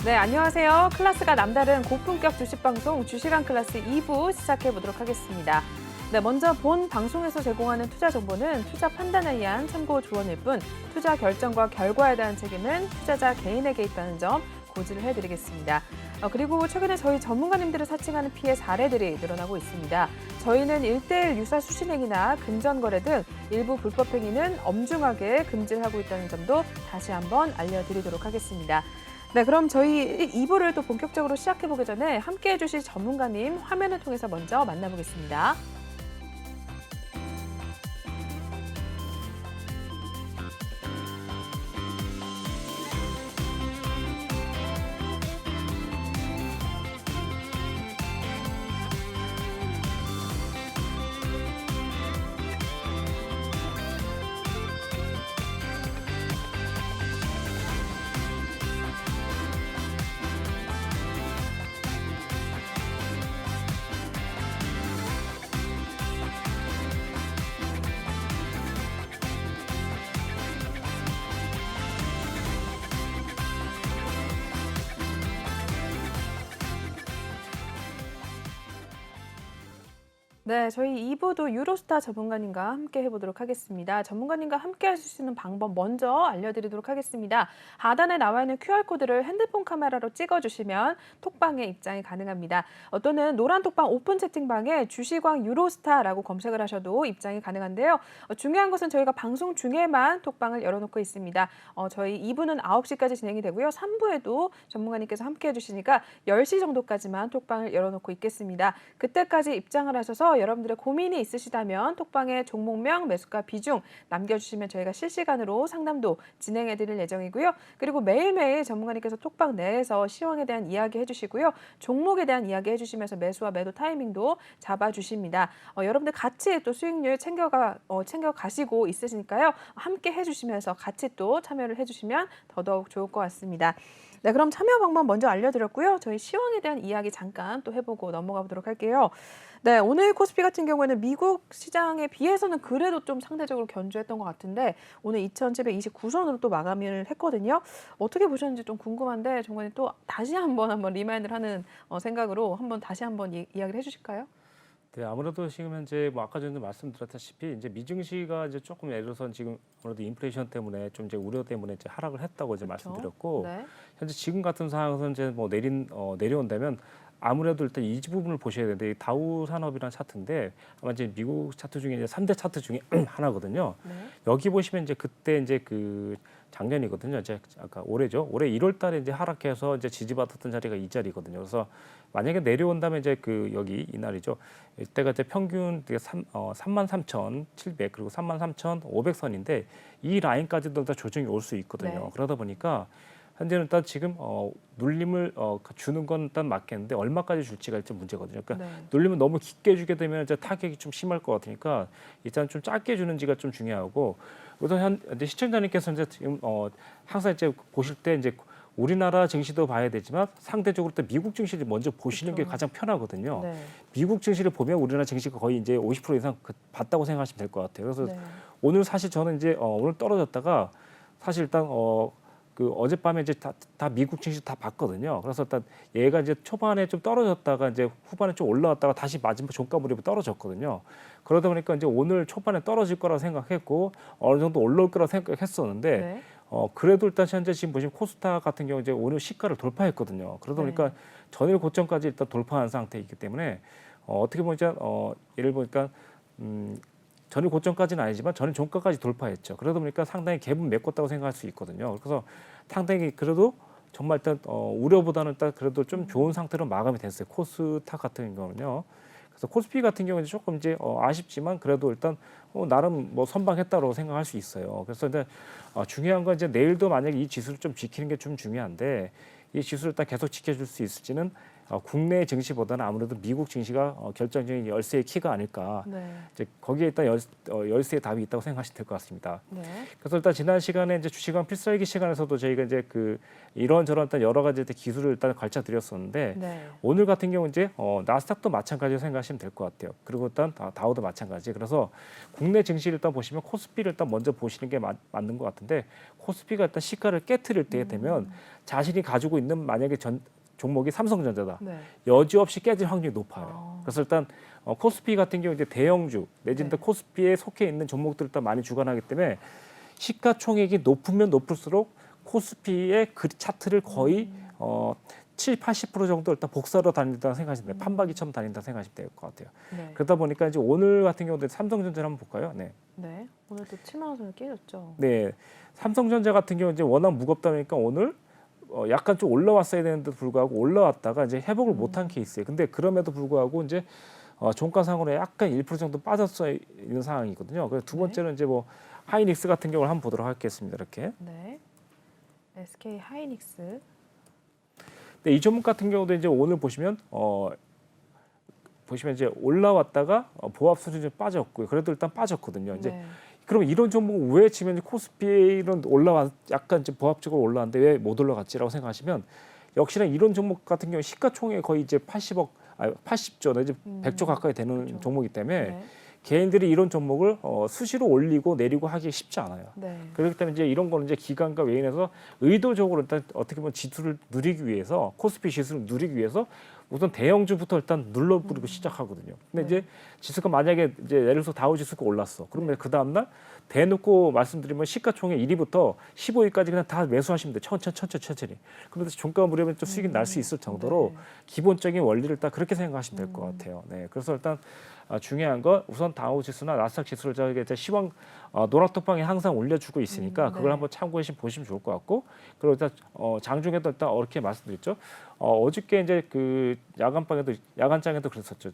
네, 안녕하세요. 클래스가 남다른 고품격 주식 방송 주식왕 클래스 2부 시작해 보도록 하겠습니다. 네, 먼저 본 방송에서 제공하는 투자 정보는 투자 판단에 의한 참고 조언일 뿐 투자 결정과 결과에 대한 책임은 투자자 개인에게 있다는 점 고지를 해드리겠습니다. 그리고 최근에 저희 전문가님들을 사칭하는 피해 사례들이 늘어나고 있습니다. 저희는 1:1 유사 수신행위나 금전거래 등 일부 불법 행위는 엄중하게 금지를 하고 있다는 점도 다시 한번 알려드리도록 하겠습니다. 네, 그럼 저희 2부를 또 본격적으로 시작해보기 전에 함께해 주실 전문가님 화면을 통해서 먼저 만나보겠습니다. 네, 저희 2부도 유로스타 전문가님과 함께 해보도록 하겠습니다. 전문가님과 함께 하실 수 있는 방법 먼저 알려드리도록 하겠습니다. 하단에 나와 있는 QR코드를 핸드폰 카메라로 찍어주시면 톡방에 입장이 가능합니다. 또는 노란 톡방 오픈 채팅방에 주식왕 유로스타라고 검색을 하셔도 입장이 가능한데요. 중요한 것은 저희가 방송 중에만 톡방을 열어놓고 있습니다. 저희 2부는 9시까지 진행이 되고요. 3부에도 전문가님께서 함께 해주시니까 10시 정도까지만 톡방을 열어놓고 있겠습니다. 그때까지 입장을 하셔서 여러분들의 고민이 있으시다면 톡방에 종목명, 매수가 비중 남겨주시면 저희가 실시간으로 상담도 진행해드릴 예정이고요. 그리고 매일매일 전문가님께서 톡방 내에서 시황에 대한 이야기 해주시고요. 종목에 대한 이야기 해주시면서 매수와 매도 타이밍도 잡아주십니다. 여러분들 같이 또 수익률 챙겨가시고 있으시니까요. 함께 해주시면서 같이 또 참여를 해주시면 더더욱 좋을 것 같습니다. 네, 그럼 참여 방법 먼저 알려드렸고요. 저희 시황에 대한 이야기 잠깐 또 해보고 넘어가 보도록 할게요. 네, 오늘 코스피 같은 경우에는 미국 시장에 비해서는 그래도 좀 상대적으로 견조했던 것 같은데 오늘 2,729선으로 또 마감을 했거든요. 어떻게 보셨는지 좀 궁금한데 정관님 또 다시 한번 리마인드를 하는 생각으로 다시 한번 이야기를 해주실까요? 네, 아무래도 지금 현재 뭐 아까 전에 말씀드렸다시피 이제 미증시가 이제 조금 예를 들어서 지금 아무래도 인플레이션 때문에 좀 이제 우려 때문에 이제 하락을 했다고 이제 그렇죠. 말씀드렸고 네. 현재 지금 같은 상황에서 이제 뭐 내려온다면 아무래도 일단 이 부분을 보셔야 되는데 이 다우 산업이라는 차트인데 아마 이제 미국 차트 중에 이제 3대 차트 중에 하나거든요. 네. 여기 보시면 이제 그때 이제 그 작년이거든요. 이제 아까 올해죠. 올해 1월 달에 이제 하락해서 이제 지지받았던 자리가 이 자리거든요. 그래서 만약에 내려온다면 이제 그 여기 이날이죠. 이때가 이제 평균 33,700 그리고 33,500선인데 이 라인까지도 다 조정이 올 수 있거든요. 네. 그러다 보니까 현재는 일단 지금 눌림을 주는 건 일단 맞겠는데 얼마까지 줄지가 일단 문제거든요. 그러니까 네. 눌림을 너무 깊게 주게 되면 이제 타격이 좀 심할 것 같으니까 일단 좀 짧게 주는지가 좀 중요하고 우선 이제 시청자님께서 이제 지금 항상 이제 보실 때 이제 우리나라 증시도 봐야 되지만 상대적으로 또 미국 증시를 먼저 보시는 게 그렇죠. 가장 편하거든요. 네. 미국 증시를 보면 우리나라 증시가 거의 이제 50% 이상 봤다고 생각하시면 될 것 같아요. 그래서 네. 오늘 사실 저는 이제 오늘 떨어졌다가 사실 일단 그 어젯밤에 이제 다 미국 증시 다 봤거든요. 그래서 일단 얘가 이제 초반에 좀 떨어졌다가 이제 후반에 좀 올라왔다가 다시 마지막 종가 무렵에 떨어졌거든요. 그러다 보니까 이제 오늘 초반에 떨어질 거라 생각했고 어느 정도 올라올 거라 생각했었는데 네. 그래도 일단 현재 지금 보시면 코스닥 같은 경우 이제 오늘 시가를 돌파했거든요. 그러다 보니까 네. 전일 고점까지 일단 돌파한 상태이기 때문에 어떻게 보면 예를 보니까 전일 고점까지는 아니지만 전일 종가까지 돌파했죠. 그러다 보니까 상당히 갭은 메꿨다고 생각할 수 있거든요. 그래서 상당히 그래도 정말 일단 우려보다는 일단 그래도 좀 좋은 상태로 마감이 됐어요. 코스닥 같은 경우는요. 그래서 코스피 같은 경우는 조금 이제 아쉽지만 그래도 일단 나름 뭐 선방했다고 생각할 수 있어요. 그래서 근데 중요한 건 이제 내일도 만약에 이 지수를 좀 지키는 게 좀 중요한데 이 지수를 딱 계속 지켜줄 수 있을지는 국내 증시보다는 아무래도 미국 증시가 결정적인 열쇠의 키가 아닐까. 네. 이제 거기에 일단 열쇠의 답이 있다고 생각하시면 될 것 같습니다. 네. 그래서 일단 지난 시간에 이제 주식왕 필살기 시간에서도 저희가 이제 그 이런저런 일단 여러 가지 기술을 일단 가르쳐 드렸었는데 네. 오늘 같은 경우 이제 나스닥도 마찬가지로 생각하시면 될 것 같아요. 그리고 일단 다우도 마찬가지. 그래서 국내 증시를 일단 보시면 코스피를 일단 먼저 보시는 게 맞는 것 같은데 코스피가 일단 시가를 깨트릴 때 되면 자신이 가지고 있는 만약에 종목이 삼성전자다. 네. 여지없이 깨질 확률이 높아요. 그래서 일단 코스피 같은 경우 이제 대형주 내지는 네. 코스피에 속해 있는 종목들을 일단 많이 주관하기 때문에 시가총액이 높으면 높을수록 코스피의 그 차트를 거의 7, 80% 정도 일단 복사로 다닌다고 생각하시면 돼요. 판박이처럼 다닌다 생각하시면 될 것 같아요. 네. 그러다 보니까 이제 오늘 같은 경우는 삼성전자를 한번 볼까요? 네. 네. 오늘 또 7만 원 선을 깨졌죠. 네. 삼성전자 같은 경우 이제 워낙 무겁다 보니까 오늘 약간 좀 올라왔어야 되는데도 불구하고 올라왔다가 이제 회복을 못한 케이스예요. 근데 그럼에도 불구하고 이제 종가상으로 약간 1% 정도 빠졌어 있는 상황이거든요. 그래서 두 번째는 이제 뭐 하이닉스 같은 경우를 한번 보도록 하겠습니다. 이렇게. 네. SK 하이닉스. 근데 이 종목 같은 경우도 이제 오늘 보시면 보시면 이제 올라왔다가 보합 수준이 빠졌고요. 그래도 일단 빠졌거든요. 이제 네. 그럼 이런 종목 왜 지금 코스피는 약간 이제 보합적으로 올라왔는데 왜 못 올라갔지라고 생각하시면 역시나 이런 종목 같은 경우 시가총액 거의 이제 80조 내지 100조 가까이 되는 그렇죠. 종목이기 때문에 네. 개인들이 이런 종목을 수시로 올리고 내리고 하기 쉽지 않아요. 네. 그렇기 때문에 이제 이런 거는 이제 기관과 외인에서 의도적으로 일단 어떻게 보면 지수를 누리기 위해서 코스피 지수를 누리기 위해서 우선 대형주부터 일단 눌러버리고 시작하거든요. 근데 네. 이제 지수가 만약에 이제 예를 들어서 다우 지수가 올랐어. 그러면 그 다음 날 대놓고 말씀드리면 시가총액 1위부터 15위까지 그냥 다 매수하시면 돼요. 천천히. 그러면서 종가 무렵에 좀 수익이 날 수 있을 정도로 네. 기본적인 원리를 딱 그렇게 생각하시면 될 것 같아요. 네, 그래서 일단 중요한 건 우선 다우 지수나 나스닥 지수를 저에게 이제 시황 노락톡방에 항상 올려주고 있으니까 그걸 네. 한번 참고해 보시면 좋을 것 같고 그리고 일단 장중에도 일단 이렇게 말씀드렸죠. 어저께 이제 그 야간장에도 그랬었죠.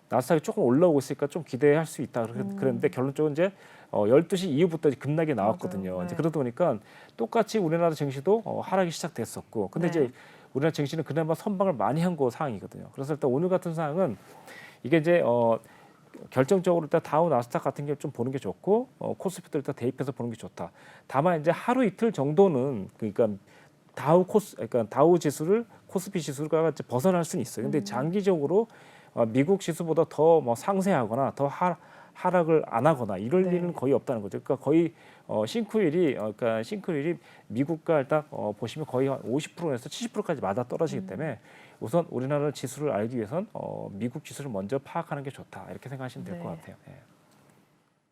나스닥이 조금 올라오고 있으니까 좀 기대할 수 있다 그랬는데 결론적으로 이제 12시 이후부터 급락이 나왔거든요. 맞아요. 이제 네. 그러다 보니까 똑같이 우리나라 증시도 하락이 시작됐었고 근데 네. 이제 우리나라 증시는 그나마 선방을 많이 한 거 상황이거든요. 그래서 일단 오늘 같은 상황은 이게 이제 결정적으로 일단 다우 나스닥 같은 게 좀 보는 게 좋고 코스피도 일단 대입해서 보는 게 좋다. 다만 이제 하루 이틀 정도는 그러니까 그러니까 다우 지수를 코스피 지수가 이제 벗어날 수는 있어요. 근데 장기적으로 미국 지수보다 더 뭐 상세하거나 더 하락을 안 하거나 이럴 네. 일은 거의 없다는 거죠. 그러니까 거의 싱크율이 미국과 일단 보시면 거의 한 50%에서 70%까지 맞아 떨어지기 때문에 우선 우리나라 지수를 알기 위해선 미국 지수를 먼저 파악하는 게 좋다 이렇게 생각하시면 될 것 네. 같아요. 예.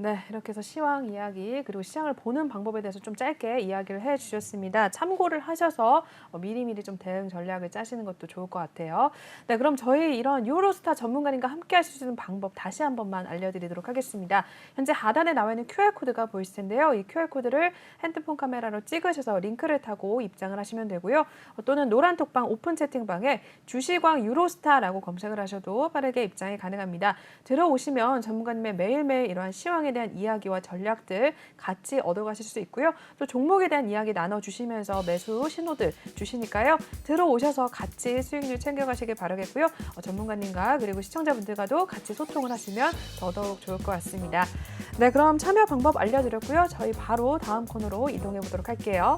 네, 이렇게 해서 시황 이야기 그리고 시장을 보는 방법에 대해서 좀 짧게 이야기를 해주셨습니다. 참고를 하셔서 미리미리 좀 대응 전략을 짜시는 것도 좋을 것 같아요. 네, 그럼 저희 이런 유로스타 전문가님과 함께 하실 수 있는 방법 다시 한 번만 알려드리도록 하겠습니다. 현재 하단에 나와 있는 QR코드가 보이실 텐데요. 이 QR코드를 핸드폰 카메라로 찍으셔서 링크를 타고 입장을 하시면 되고요. 또는 노란 톡방 오픈 채팅방에 주식왕 유로스타라고 검색을 하셔도 빠르게 입장이 가능합니다. 들어오시면 전문가님의 매일매일 이러한 시황에 대한 이야기와 전략들 같이 얻어가실 수 있고요. 또 종목에 대한 이야기 나눠주시면서 매수 신호들 주시니까요. 들어오셔서 같이 수익률 챙겨가시길 바라겠고요. 전문가님과 그리고 시청자분들과도 같이 소통을 하시면 더더욱 좋을 것 같습니다. 네, 그럼 참여 방법 알려드렸고요. 저희 바로 다음 코너로 이동해 보도록 할게요.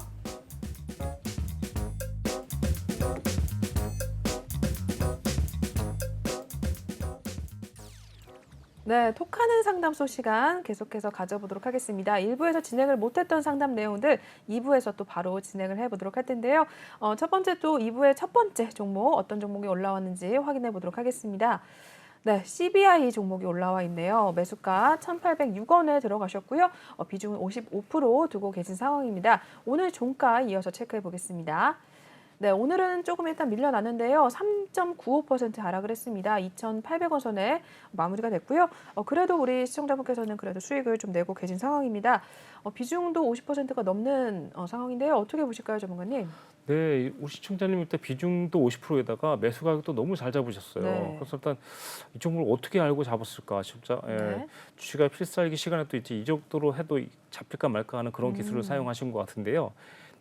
네, 톡하는 상담소 시간 계속해서 가져보도록 하겠습니다. 1부에서 진행을 못했던 상담 내용들 2부에서 또 바로 진행을 해보도록 할 텐데요. 첫 번째 또 2부의 첫 번째 종목 어떤 종목이 올라왔는지 확인해 보도록 하겠습니다. 네, CBI 종목이 올라와 있네요. 매수가 1,806원에 들어가셨고요. 비중은 55% 두고 계신 상황입니다. 오늘 종가 이어서 체크해 보겠습니다. 네, 오늘은 조금 일단 밀려났는데요. 3.95% 하락을 했습니다. 2,800원 선에 마무리가 됐고요. 그래도 우리 시청자분께서는 그래도 수익을 좀 내고 계신 상황입니다. 비중도 50%가 넘는 상황인데요. 어떻게 보실까요, 전문가님? 네, 우리 시청자님 일단 비중도 50%에다가 매수 가격도 너무 잘 잡으셨어요. 네. 그래서 일단 이 종목을 어떻게 알고 잡았을까 진짜 네. 주식의 필살기 시간에 또 이제 이 정도로 해도 잡힐까 말까 하는 그런 기술을 사용하신 것 같은데요.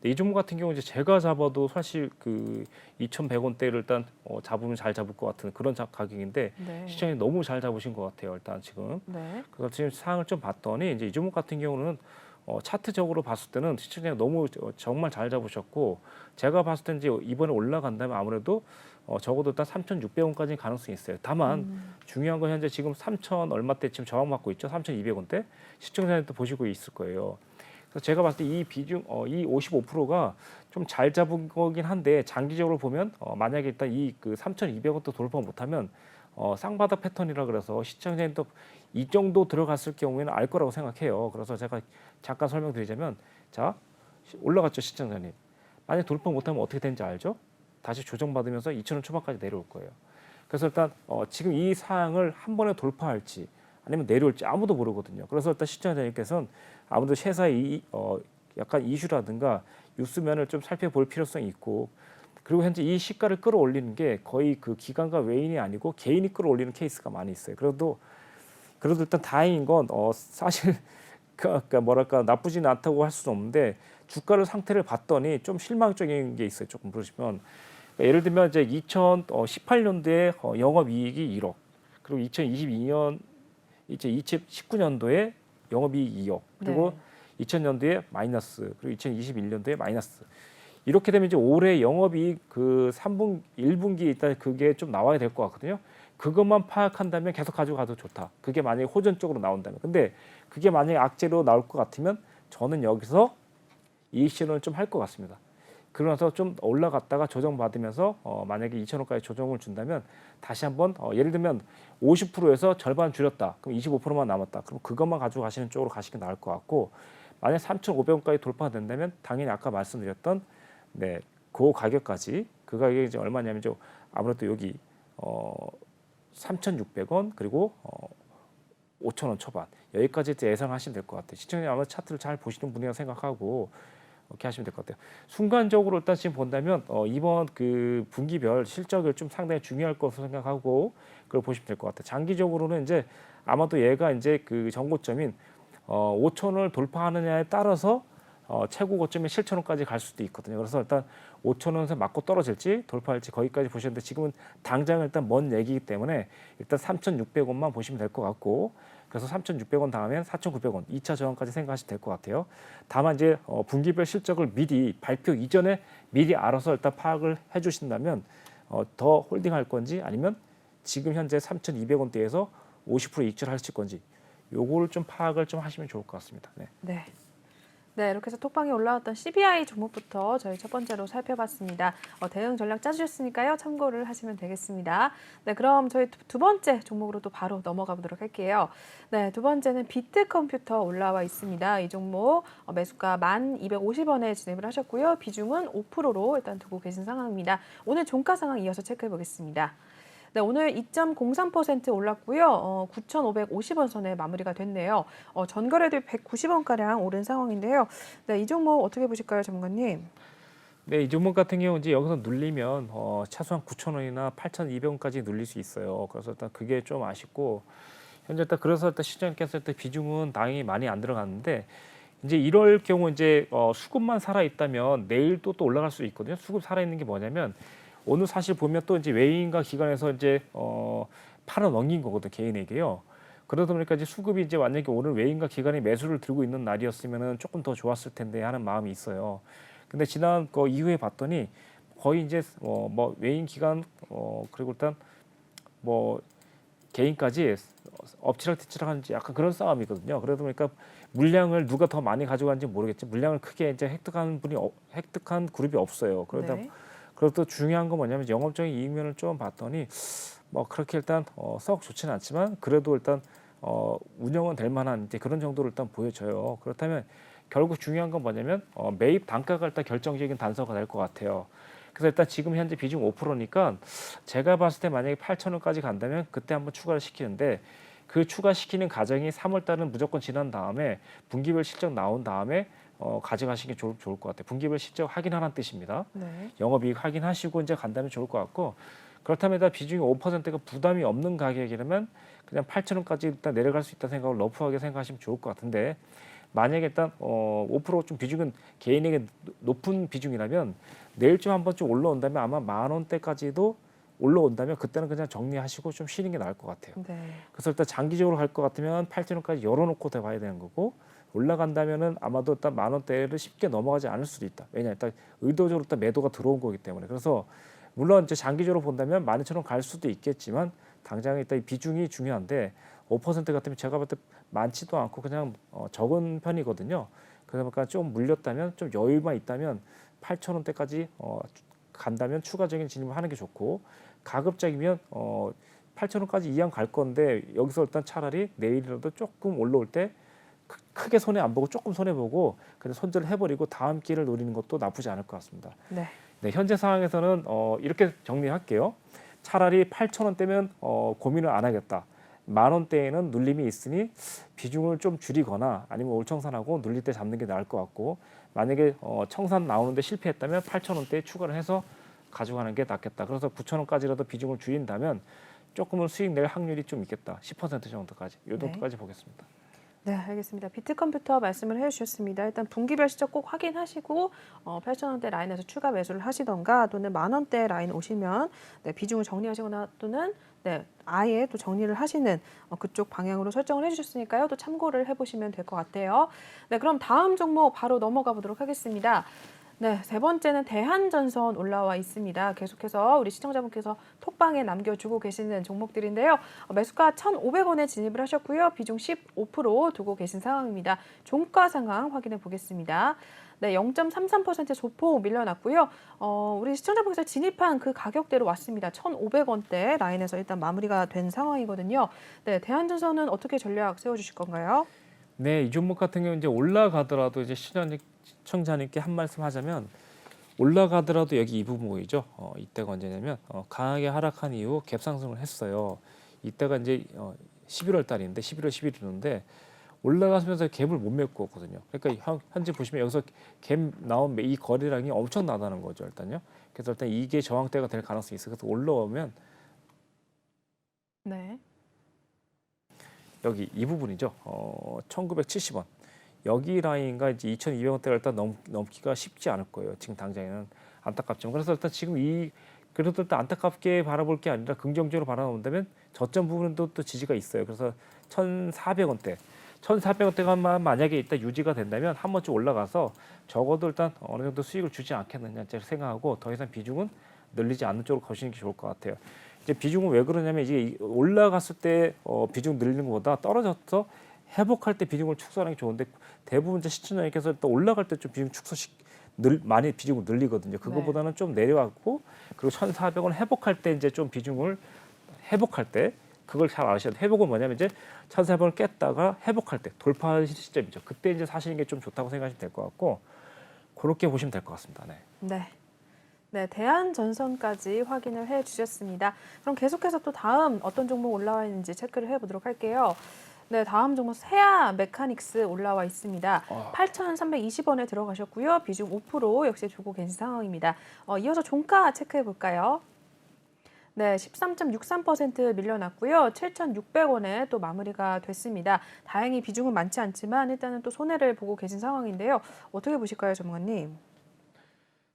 근데 이 종목 같은 경우 이제 제가 잡아도 사실 그 2,100원대를 일단 잡으면 잘 잡을 것 같은 그런 가격인데 네. 시장이 너무 잘 잡으신 것 같아요. 일단 지금. 네. 그래서 지금 상황을 좀 봤더니 이제 이 종목 같은 경우는 차트적으로 봤을 때는 시청자가 너무 정말 잘 잡으셨고 제가 봤을 때 이제 이번에 올라간다면 아무래도 적어도 일단 3,600원까지 가능성이 있어요. 다만 중요한 건 현재 지금 3,000 얼마대 지금 저항받고 있죠. 3,200원대 시청자님도 보시고 있을 거예요. 그래서 제가 봤을 때 이 비중 이 55%가 좀 잘 잡은 거긴 한데 장기적으로 보면 만약에 일단 이 그 3,200원도 돌파 못하면 쌍바닥 패턴이라 그래서 시청자님도 이 정도 들어갔을 경우에는 알 거라고 생각해요. 그래서 제가 잠깐 설명드리자면 자 올라갔죠 시청자님. 만약 돌파 못하면 어떻게 되는지 알죠? 다시 조정받으면서 2,000원 초반까지 내려올 거예요. 그래서 일단 지금 이 상황을 한 번에 돌파할지 아니면 내려올지 아무도 모르거든요. 그래서 일단 시청자님께서는 아무래도 회사의 약간 이슈라든가 뉴스면을 좀 살펴볼 필요성이 있고 그리고 현재 이 시가를 끌어올리는 게 거의 그 기관과 외인이 아니고 개인이 끌어올리는 케이스가 많이 있어요. 그래도 일단 다행인 건 사실 그러니까 뭐랄까 나쁘지는 않다고 할 수는 없는데 주가를 상태를 봤더니 좀 실망적인 게 있어요. 조금 보시면 그러니까 예를 들면 이제 2018년도에 영업이익이 1억 그리고 2022년 이제 2019년도에 영업이익 2억 그리고 네. 2000년도에 마이너스 그리고 2021년도에 마이너스 이렇게 되면 이제 올해 영업이익 그 3분 1분기 일단 그게 좀 나와야 될 것 같거든요. 그것만 파악한다면 계속 가져가도 좋다. 그게 만약에 호전적으로 나온다면. 근데 그게 만약에 악재로 나올 것 같으면 저는 여기서 이익 실현을 좀 할 것 같습니다. 그러면서 좀 올라갔다가 조정받으면서 만약에 2,000원까지 조정을 준다면 다시 한번 예를 들면 50%에서 절반 줄였다. 그럼 25%만 남았다. 그럼 그것만 가지고 가시는 쪽으로 가시는 게 나을 것 같고 만약 3,500원까지 돌파가 된다면 당연히 아까 말씀드렸던 네, 그 가격까지 그 가격이 이제 얼마냐면 좀 아무래도 여기 3,600원 그리고 5,000원 초반 여기까지 이제 예상하시면 될 것 같아요. 시청자 아마 차트를 잘 보시는 분이라 생각하고 이렇게 하시면 될 것 같아요. 순간적으로 일단 지금 본다면 이번 그 분기별 실적을 좀 상당히 중요할 것으로 생각하고 그걸 보시면 될 것 같아요. 장기적으로는 이제 아마도 얘가 이제 그 전고점인 5,000원을 돌파하느냐에 따라서 최고 고점인 7,000원까지 갈 수도 있거든요. 그래서 일단 5,000원에서 맞고 떨어질지 돌파할지 거기까지 보셨는데 지금은 당장은 일단 먼 얘기이기 때문에 일단 3,600원만 보시면 될 것 같고 그래서 3,600원 다음엔 4,900원 2차 저항까지 생각하시면 될 것 같아요. 다만 이제 분기별 실적을 미리 발표 이전에 미리 알아서 일단 파악을 해주신다면 더 홀딩할 건지 아니면 지금 현재 3,200원대에서 50% 이익을 하실 건지 요거를 좀 파악을 좀 하시면 좋을 것 같습니다. 네. 네. 네, 이렇게 해서 톡방에 올라왔던 CBI 종목부터 저희 첫 번째로 살펴봤습니다. 대응 전략 짜주셨으니까요. 참고를 하시면 되겠습니다. 네, 그럼 저희 두 번째 종목으로 또 바로 넘어가 보도록 할게요. 네, 두 번째는 비트컴퓨터 올라와 있습니다. 이 종목 매수가 1,250원에 진입을 하셨고요. 비중은 5%로 일단 두고 계신 상황입니다. 오늘 종가 상황 이어서 체크해 보겠습니다. 네, 오늘 2.03% 올랐고요. 9,550원 선에 마무리가 됐네요. 전거래 대비 190원가량 오른 상황인데요. 네, 이 종목 어떻게 보실까요, 전문가님? 네, 이 종목 같은 경우 이제 여기서 눌리면 최소한 9,000원이나 8,200원까지 눌릴 수 있어요. 그래서 일단 그게 좀 아쉽고 현재 일단 그래서 일단 시장께서 일단 비중은 당연히 많이 안 들어갔는데 이제 이럴 경우 이제 수급만 살아 있다면 내일도 또 올라갈 수 있거든요. 수급 살아 있는 게 뭐냐면 오늘 사실 보면 또 이제 외인과 기관에서 이제 팔아 넘긴 거거든 개인에게요. 그러다 보니까 이제 수급이 이제 만약에 오늘 외인과 기관이 매수를 들고 있는 날이었으면은 조금 더 좋았을 텐데 하는 마음이 있어요. 근데 지난 거 이후에 봤더니 거의 이제 뭐 외인 기관 그리고 일단 뭐 개인까지 엎치락뒤치락 하는지 약간 그런 싸움이거든요. 그러다 보니까 물량을 누가 더 많이 가져가는지 모르겠지. 물량을 크게 이제 획득한 그룹이 없어요. 그러다 네. 그리고 또 중요한 건 뭐냐면 영업적인 이익면을 좀 봤더니 뭐 그렇게 일단 썩 좋지는 않지만 그래도 일단 운영은 될 만한 이제 그런 정도로 일단 보여져요. 그렇다면 결국 중요한 건 뭐냐면 매입 단가가 일단 결정적인 단서가 될 것 같아요. 그래서 일단 지금 현재 비중 5%니까 제가 봤을 때 만약에 8,000원까지 간다면 그때 한번 추가를 시키는데 그 추가시키는 과정이 3월 달은 무조건 지난 다음에 분기별 실적 나온 다음에 가져가시는 게 좋을 것 같아요. 분기별 실적 확인하라는 뜻입니다. 네. 영업이익 확인하시고 이제 간다면 좋을 것 같고 그렇다면 일단 비중이 5%가 부담이 없는 가격이라면 그냥 8,000원까지 일단 내려갈 수 있다는 생각을 러프하게 생각하시면 좋을 것 같은데 만약에 일단 5%좀 비중은 개인에게 높은 비중이라면 내일쯤 한번 좀 올라온다면 아마 10,000원대까지도 올라온다면 그때는 그냥 정리하시고 좀 쉬는 게 나을 것 같아요. 네. 그래서 일단 장기적으로 갈 것 같으면 8,000원까지 열어놓고 돼봐야 되는 거고 올라간다면은 아마도 일단 10,000원대를 쉽게 넘어가지 않을 수도 있다. 왜냐 일단 의도적으로 일단 매도가 들어온 거기 때문에. 그래서 물론 이제 장기적으로 본다면 12,000원 갈 수도 있겠지만 당장에 일단 이 비중이 중요한데 5% 같으면 제가 볼 때 많지도 않고 그냥 적은 편이거든요. 그러다 보니까 좀 물렸다면 좀 여유만 있다면 8,000원대까지 간다면 추가적인 진입을 하는 게 좋고 가급적이면 8,000원까지 이왕 갈 건데 여기서 일단 차라리 내일이라도 조금 올라올 때 크게 손해 안 보고 조금 손해 보고 그냥 손절을 해버리고 다음 기회를 노리는 것도 나쁘지 않을 것 같습니다. 네. 네, 현재 상황에서는 이렇게 정리할게요. 차라리 8,000원대면 고민을 안 하겠다. 10,000원대에는 눌림이 있으니 비중을 좀 줄이거나 아니면 올청산하고 눌릴 때 잡는 게 나을 것 같고 만약에 청산 나오는데 실패했다면 8,000원대에 추가를 해서 가져가는 게 낫겠다. 그래서 9,000원까지라도 비중을 줄인다면 조금은 수익 낼 확률이 좀 있겠다. 10% 정도까지. 이 정도까지 보겠습니다. 네, 알겠습니다. 비트컴퓨터 말씀을 해주셨습니다. 일단 분기별 시적 꼭 확인하시고 8,000원대 라인에서 추가 매수를 하시던가 또는 10,000원대 라인 오시면 네, 비중을 정리하시거나 또는 네, 아예 또 정리를 하시는 그쪽 방향으로 설정을 해주셨으니까요. 또 참고를 해보시면 될 것 같아요. 네, 그럼 다음 종목 바로 넘어가 보도록 하겠습니다. 네, 세 번째는 대한전선 올라와 있습니다. 계속해서 우리 시청자분께서 톡방에 남겨주고 계시는 종목들인데요. 매수가 1,500원에 진입을 하셨고요. 비중 15% 두고 계신 상황입니다. 종가 상황 확인해 보겠습니다. 네, 0.33% 소폭 밀려났고요. 우리 시청자분께서 진입한 그 가격대로 왔습니다. 1,500원대 라인에서 일단 마무리가 된 상황이거든요. 네, 대한전선은 어떻게 전략 세워주실 건가요? 네, 이 종목 같은 경우 이제 올라가더라도 이제 시청자님께 한 말씀 하자면 올라가더라도 여기 이 부분 보이죠? 이때가 언제냐면 강하게 하락한 이후 갭 상승을 했어요. 이때가 이제 11월 달인데 11월 11일인데 올라가면서 갭을 못 메꿨거든요. 그러니까 현재 보시면 여기서 갭 나온 이 거래량이 엄청나다는 거죠, 일단요. 그래서 일단 이게 저항대가 될 가능성이 있어요. 그래서 올라오면 네. 여기 이 부분이죠. 1970원. 여기 라인과 이제 2,200원대를 일단 넘기가 쉽지 않을 거예요. 지금 당장에는 안타깝지만. 그래서 일단 지금 그래도 일단 안타깝게 바라볼 게 아니라 긍정적으로 바라본다면 저점 부분도 또 지지가 있어요. 그래서 1,400원대. 1,400원대가 만약에 일단 유지가 된다면 한 번쯤 올라가서 적어도 일단 어느 정도 수익을 주지 않겠느냐 생각하고 더 이상 비중은 늘리지 않는 쪽으로 가시는 게 좋을 것 같아요. 이제 비중은 왜 그러냐면 이제 올라갔을 때 비중 늘리는 것보다 떨어져서 회복할 때 비중을 축소하는 게 좋은데 대부분 이제 시청자님께서 또 올라갈 때 좀 비중 많이 비중을 늘리거든요. 그거보다는 좀 내려왔고 그리고 1,400원 회복할 때 이제 좀 비중을 회복할 때 그걸 잘 아셔야 돼요. 회복은 뭐냐면 이제 1,400원을 깼다가 회복할 때 돌파하는 시점이죠. 그때 이제 사시는 게 좀 좋다고 생각하시면 될 것 같고 그렇게 보시면 될 것 같습니다. 네. 네. 네, 대한전선까지 확인을 해 주셨습니다. 그럼 계속해서 또 다음 어떤 종목 올라와 있는지 체크를 해보도록 할게요. 네, 다음 종목 세아 메카닉스 올라와 있습니다. 8,320원에 들어가셨고요. 비중 5% 역시 주고 계신 상황입니다. 이어서 종가 체크해 볼까요? 네, 13.63% 밀려났고요. 7,600원에 또 마무리가 됐습니다. 다행히 비중은 많지 않지만 일단은 또 손해를 보고 계신 상황인데요. 어떻게 보실까요, 전문가님?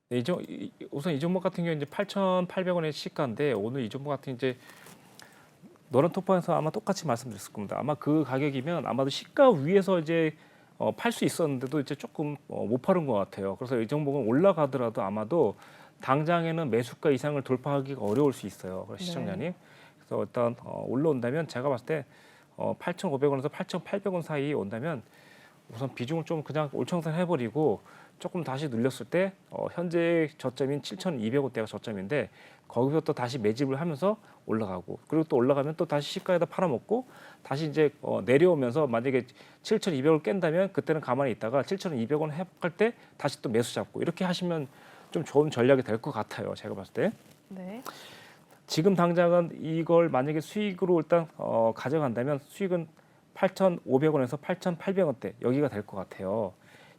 네, 우선 이 종목 같은 경우 이제 8,800원의 시가인데 오늘 이 종목 같은 이제 노란 톡방에서 아마 똑같이 말씀드렸을 겁니다. 아마 그 가격이면 아마도 시가 위에서 이제 팔 수 있었는데도 이제 조금 못 팔은 것 같아요. 그래서 이 종목은 올라가더라도 아마도 당장에는 매수가 이상을 돌파하기가 어려울 수 있어요. 그래서 시청자님. 그래서 일단 올라온다면 제가 봤을 때 8,500원에서 8,800원 사이 온다면 우선 비중을 좀 그냥 올청산 해버리고 조금 다시 늘렸을 때 현재 저점인 7,200원대가 저점인데 거기서 또 다시 매집을 하면서 올라가고 그리고 또 올라가면 또 다시 시가에다 팔아먹고 다시 이제 내려오면서 만약에 7,200을 깬다면 그때는 가만히 있다가 7,200원 회복할 때 다시 또 매수 잡고 이렇게 하시면 좀 좋은 전략이 될 것 같아요. 제가 봤을 때. 네. 지금 당장은 이걸 만약에 수익으로 일단 가져간다면 수익은 8,500원에서 8,800원대 여기가 될 것 같아요.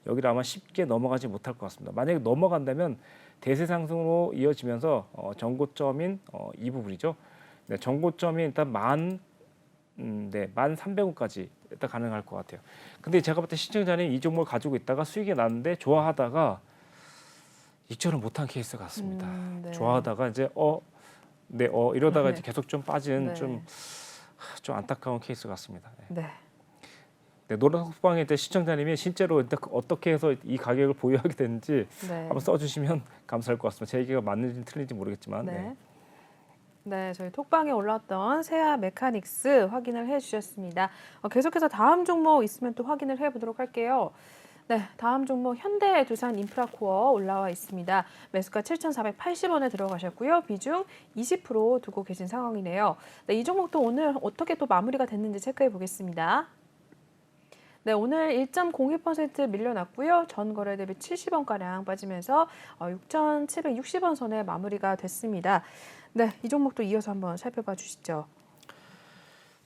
여기를 아마 쉽게 넘어가지 못할 것 같습니다. 만약에 넘어간다면 대세 상승으로 이어지면서 전고점인 이 부분이죠. 네, 전고점이 일단 네, 1,300원까지 일단 가능할 것 같아요. 근데 제가 볼 때 시청자님 이 종목을 가지고 있다가 수익이 났는데 좋아하다가 익절을 못한 케이스 같습니다. 네. 좋아하다가 이제 이러다가 네. 이제 계속 좀 빠진 네. 좀 안타까운 케이스 같습니다. 네. 네. 네, 노란톡방에 이제 시청자님이 실제로 일단 어떻게 해서 이 가격을 보유하게 되는지 네. 한번 써주시면 감사할 것 같습니다. 제 얘기가 맞는지 틀린지 모르겠지만. 네. 네. 네, 저희 톡방에 올라왔던 세아 메카닉스 확인을 해주셨습니다. 계속해서 다음 종목 있으면 또 확인을 해보도록 할게요. 네, 다음 종목 현대두산 인프라코어 올라와 있습니다. 매수가 7,480원에 들어가셨고요. 비중 20% 두고 계신 상황이네요. 네, 이 종목도 오늘 어떻게 또 마무리가 됐는지 체크해 보겠습니다. 네, 오늘 1.02% 밀려났고요. 전 거래 대비 70원가량 빠지면서 6,760원 선에 마무리가 됐습니다. 네, 이 종목도 이어서 한번 살펴봐 주시죠.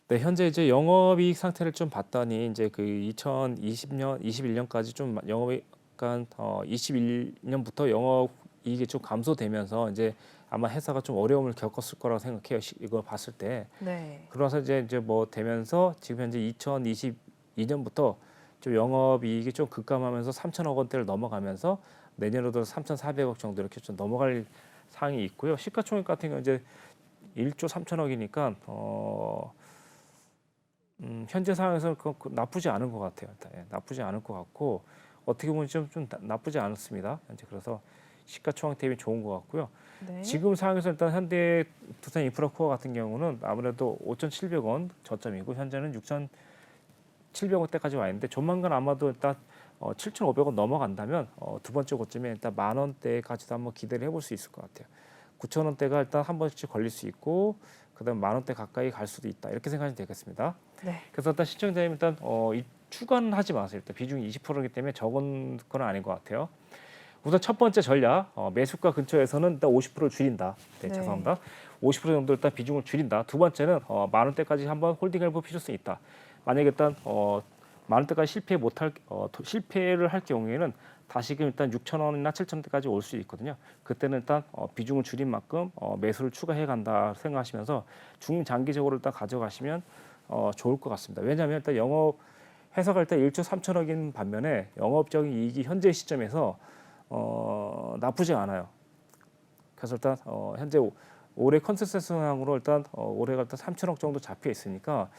네, 현재 이제 영업이익 상태를 좀 봤더니 이제 그 2020년, 21년까지 좀 영업이 약간 21년부터 영업이익이 좀 감소되면서 이제 아마 회사가 좀 어려움을 겪었을 거라고 생각해요. 이거 봤을 때. 네. 그러면서 이제 뭐 되면서 지금 현재 2022년부터 좀 영업이익이 좀 급감하면서 3천억 원대를 넘어가면서 내년으로도 3,400억 정도 이렇게 좀 넘어갈 상황이 있고요. 시가총액 같은 경우 이제 1조 3천억이니까 현재 상황에서 나쁘지 않은 것 같아요. 예, 나쁘지 않을 것 같고 어떻게 보면 좀 나쁘지 않습니다. 현재 그래서 시가총액 대비 좋은 것 같고요. 네. 지금 상황에서 일단 현대 두산 인프라코어 같은 경우는 아무래도 5,700원 저점이고 현재는 6,700원대까지 와 있는데 조만간 아마도 일단 7,500원 넘어간다면 두 번째 고점에 일단 10,000원대까지도 한번 기대를 해볼 수 있을 것 같아요. 9,000원대가 일단 한 번씩 걸릴 수 있고 그다음 10,000원대 가까이 갈 수도 있다 이렇게 생각하시면 되겠습니다. 네. 그래서 일단 시청자님 일단 이 추가는 하지 마세요. 일단 비중이 20%이기 때문에 적은 건 아닌 것 같아요. 우선 첫 번째 전략 매수가 근처에서는 일단 50%를 줄인다. 네, 네. 죄송합니다. 50% 정도 일단 비중을 줄인다. 두 번째는 10,000원대까지 한번 홀딩해볼 필요성이 있다. 만약에 일단 10,000원대까지 실패를 할 경우에는 다시금 일단 6,000원이나 7,000원대까지 올 수 있거든요. 그때는 일단 비중을 줄인 만큼 매수를 추가해 간다 생각하시면서 중장기적으로 일단 가져가시면 좋을 것 같습니다. 왜냐하면 일단 영업 회사가 일단 1조 3천억인 반면에 영업적인 이익이 현재 시점에서 나쁘지 않아요. 그래서 일단 현재 올해 컨센서스 상으로 일단 올해가 일단 3천억 정도 잡혀 있으니까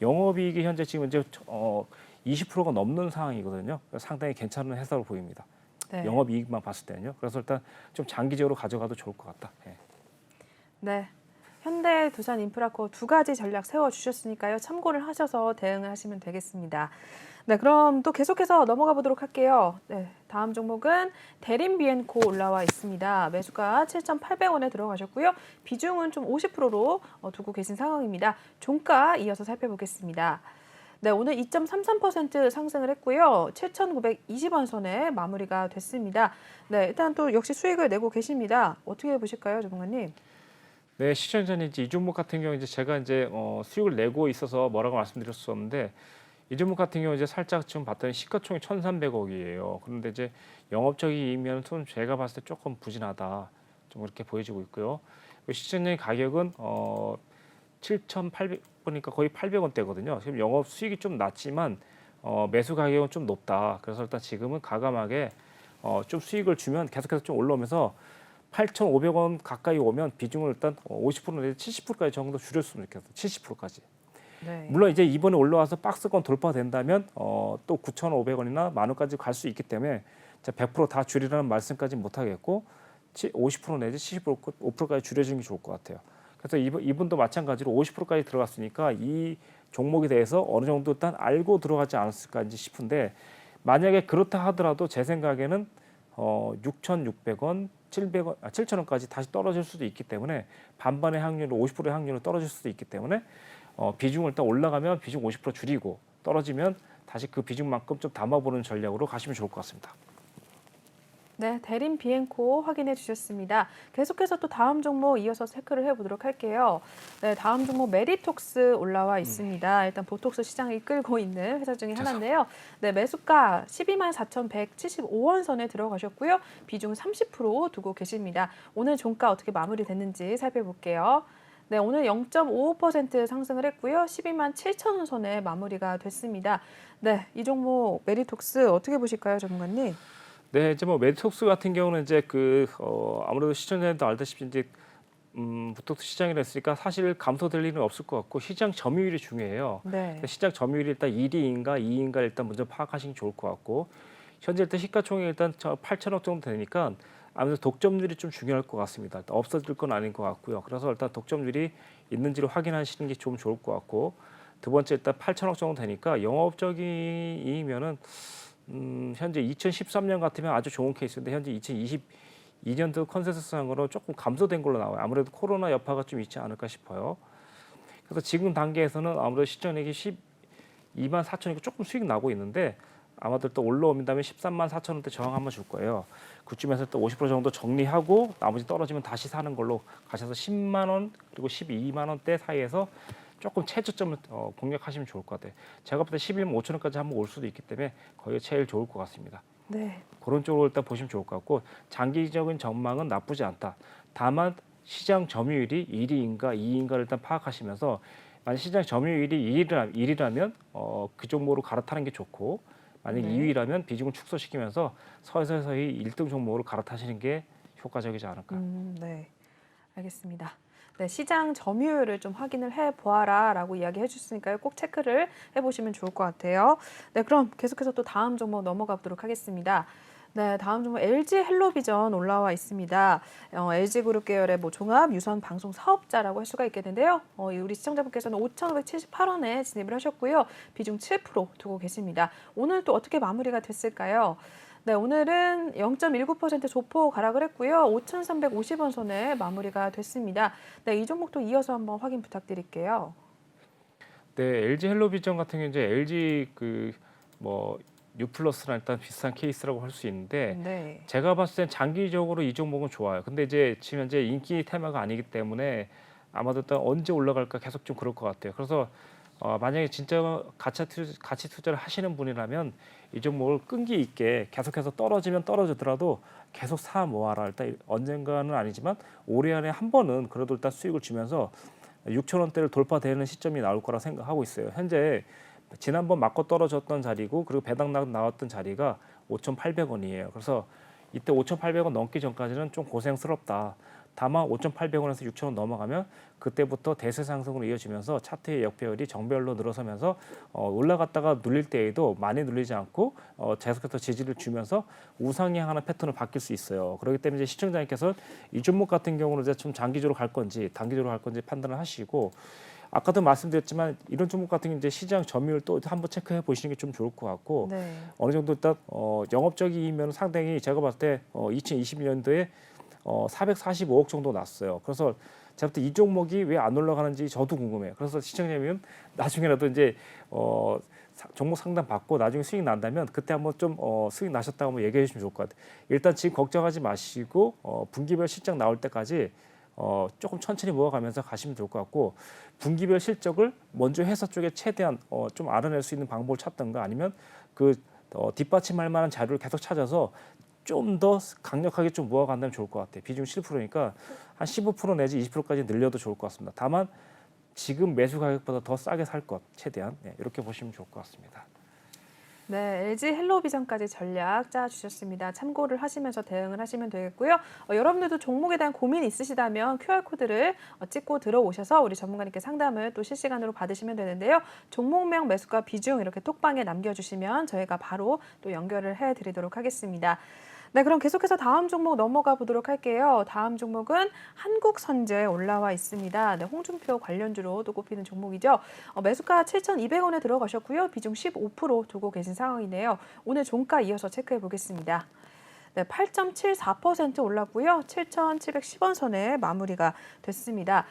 영업이익이 현재 지금 이제 20%가 넘는 상황이거든요. 상당히 괜찮은 회사로 보입니다. 네. 영업이익만 봤을 때는요. 그래서 일단 좀 장기적으로 가져가도 좋을 것 같다. 예. 네. 현대 두산 인프라코어 두 가지 전략 세워주셨으니까요. 참고를 하셔서 대응을 하시면 되겠습니다. 네, 그럼 또 계속해서 넘어가 보도록 할게요. 네, 다음 종목은 대림 비엔코 올라와 있습니다. 매수가 7,800원에 들어가셨고요. 비중은 좀 50%로 두고 계신 상황입니다. 종가 이어서 살펴보겠습니다. 네, 오늘 2.33% 상승을 했고요. 7,920원 선에 마무리가 됐습니다. 네, 일단 또 역시 수익을 내고 계십니다. 어떻게 보실까요, 전문가님? 네, 시청자님 이제 이 종목 같은 경우 이제 제가 이제 수익을 내고 있어서 뭐라고 말씀드렸었는데 이 종목 같은 경우 이제 살짝 지금 봤더니 시가총액 1,300억이에요. 그런데 이제 영업적인 이익면은 좀 제가 봤을 때 조금 부진하다. 좀 그렇게 보여지고 있고요. 시청자님 가격은 7,800 보니까 거의 800원대거든요. 지금 영업 수익이 좀 낮지만 매수 가격은 좀 높다. 그래서 일단 지금은 과감하게 좀 수익을 주면 계속해서 좀 올라오면서 8,500원 가까이 오면 비중을 일단 50% 내지 70%까지 정도 줄였으면 좋겠어요. 70%까지. 네. 물론 이제 이번에 올라와서 박스권 돌파된다면 또 9,500원이나 10,000원까지 갈 수 있기 때문에 100%다 줄이라는 말씀까지 못 하겠고 50% 내지 75%까지 줄여주는 게 좋을 것 같아요. 그래서 이분도 마찬가지로 50%까지 들어갔으니까 이 종목에 대해서 어느 정도 일단 알고 들어가지 않았을까 싶은데 만약에 그렇다 하더라도 제 생각에는 6,600원, 7,000원까지 다시 떨어질 수도 있기 때문에 반반의 확률, 50%의 확률로 떨어질 수도 있기 때문에 비중을 일단 올라가면 비중 50% 줄이고 떨어지면 다시 그 비중만큼 좀 담아보는 전략으로 가시면 좋을 것 같습니다. 네, 대림 비엔코 확인해 주셨습니다. 계속해서 또 다음 종목 이어서 체크를 해보도록 할게요. 네, 다음 종목 메리톡스 올라와 있습니다. 일단 보톡스 시장을 이끌고 있는 회사 중에 하나인데요. 네, 매수가 124,175원 선에 들어가셨고요. 비중 30% 두고 계십니다. 오늘 종가 어떻게 마무리됐는지 살펴볼게요. 네, 오늘 0.55% 상승을 했고요. 12만 7천 원 선에 마무리가 됐습니다. 네, 이 종목 메리톡스 어떻게 보실까요, 전문가님? 네, 이제 뭐 메디톡스 같은 경우는 이제 아무래도 시청자님도 알다시피 이제 부톡스 시장이라 했으니까 사실 감소될 일은 없을 것 같고 시장 점유율이 중요해요. 네. 시장 점유율이 일단 1위인가 2위인가 일단 먼저 파악하시는 게 좋을 것 같고 현재 일단 시가총액 일단 8천억 정도 되니까 아무래도 독점률이 좀 중요할 것 같습니다. 일단 없어질 건 아닌 것 같고요. 그래서 일단 독점률이 있는지를 확인하시는 게 좀 좋을 것 같고 두 번째 일단 8천억 정도 되니까 영업적인 이익면은 현재 2013년 같으면 아주 좋은 케이스인데 현재 2022년도 컨센서스상으로 조금 감소된 걸로 나와요. 아무래도 코로나 여파가 좀 있지 않을까 싶어요. 그래서 지금 단계에서는 아무래도 시총액이 12만 4천이고 조금 수익 나고 있는데 아마도 또 올라오면 다음에 13만 4천 원대 저항 한번 줄 거예요. 그쯤에서 또 50% 정도 정리하고 나머지 떨어지면 다시 사는 걸로 가셔서 10만 원 그리고 12만 원대 사이에서 조금 최저점을 공략하시면 좋을 것 같아요. 제가 볼 때 11만 5천 원까지 한번 올 수도 있기 때문에 거의 제일 좋을 것 같습니다. 네. 그런 쪽으로 일단 보시면 좋을 것 같고 장기적인 전망은 나쁘지 않다. 다만 시장 점유율이 1위인가 2위인가를 일단 파악하시면서 만약 시장 점유율이 1위라면 그 종목으로 갈아타는 게 좋고 만약 네. 2위라면 비중을 축소시키면서 서서히 1등 종목으로 갈아타시는 게 효과적이지 않을까. 네. 알겠습니다. 네, 시장 점유율을 좀 확인을 해 보아라라고 이야기해 주셨으니까요. 꼭 체크를 해보시면 좋을 것 같아요. 네, 그럼 계속해서 또 다음 종목 넘어가 보도록 하겠습니다. 네, 다음 종목 LG 헬로비전 올라와 있습니다. LG그룹 계열의 뭐 종합 유선 방송 사업자라고 할 수가 있겠는데요. 우리 시청자분께서는 5,578원에 진입을 하셨고요. 비중 7% 두고 계십니다. 오늘 또 어떻게 마무리가 됐을까요? 네, 오늘은 0.19% 조폭 하락을 했고요. 5,350원 선에 마무리가 됐습니다. 네, 이 종목도 이어서 한번 확인 부탁드릴게요. 네, LG 헬로비전 같은 경우 이제 LG 그뭐 뉴플러스랑 일단 비슷한 케이스라고 할 수 있는데 네. 제가 봤을 땐 장기적으로 이 종목은 좋아요. 근데 이제 지금 현재 인기 테마가 아니기 때문에 아마도 또 언제 올라갈까 계속 좀 그럴 것 같아요. 그래서 만약에 진짜 가치 투자를 하시는 분이라면 이 종목을 끈기 있게 계속해서 떨어지면 떨어지더라도 계속 사 모아라. 일단 언젠가는 아니지만 올해 안에 한 번은 그래도 일단 수익을 주면서 6천 원대를 돌파되는 시점이 나올 거라 생각하고 있어요. 현재 지난번 맞고 떨어졌던 자리고 그리고 배당 나왔던 자리가 5,800원이에요. 그래서 이때 5,800원 넘기 전까지는 좀 고생스럽다. 다만 5,800원에서 6,000원 넘어가면 그때부터 대세 상승으로 이어지면서 차트의 역배열이 정배열로 늘어서면서 올라갔다가 눌릴 때에도 많이 눌리지 않고 계속해서 지지를 주면서 우상향하는 패턴으로 바뀔 수 있어요. 그렇기 때문에 이제 시청자님께서 이 종목 같은 경우는 이제 좀 장기적으로 갈 건지 단기적으로 갈 건지 판단을 하시고 아까도 말씀드렸지만 이런 종목 같은 경우 이제 시장 점유율 또 한번 체크해 보시는 게 좀 좋을 것 같고 네. 어느 정도 일단 영업적이면 상당히 제가 봤을 때 2020년도에 445억 정도 났어요. 그래서 제가 볼 때 이 종목이 왜 안 올라가는지 저도 궁금해요. 그래서 시청자님 나중에라도 이제 종목 상담 받고 나중에 수익 난다면 그때 한번 좀 수익 나셨다고 한번 얘기해 주시면 좋을 것 같아요. 일단 지금 걱정하지 마시고 분기별 실적 나올 때까지 조금 천천히 모아가면서 가시면 좋을 것 같고 분기별 실적을 먼저 회사 쪽에 최대한 좀 알아낼 수 있는 방법을 찾던가 아니면 뒷받침할 만한 자료를 계속 찾아서 좀 더 강력하게 좀 모아간다면 좋을 것 같아요. 비중 7%니까 한 15% 내지 20%까지 늘려도 좋을 것 같습니다. 다만 지금 매수 가격보다 더 싸게 살 것 최대한 이렇게 보시면 좋을 것 같습니다. 네, LG 헬로비전까지 전략 짜주셨습니다. 참고를 하시면서 대응을 하시면 되겠고요. 여러분들도 종목에 대한 고민 있으시다면 QR코드를 찍고 들어오셔서 우리 전문가님께 상담을 또 실시간으로 받으시면 되는데요. 종목명, 매수가, 비중 이렇게 톡방에 남겨주시면 저희가 바로 또 연결을 해드리도록 하겠습니다. 네, 그럼 계속해서 다음 종목 넘어가 보도록 할게요. 다음 종목은 한국선제 올라와 있습니다. 네, 홍준표 관련주로 또 꼽히는 종목이죠. 매수가 7,200원에 들어가셨고요. 비중 15% 두고 계신 상황이네요. 오늘 종가 이어서 체크해 보겠습니다. 네, 8.74% 올랐고요. 7,710원 선에 마무리가 됐습니다.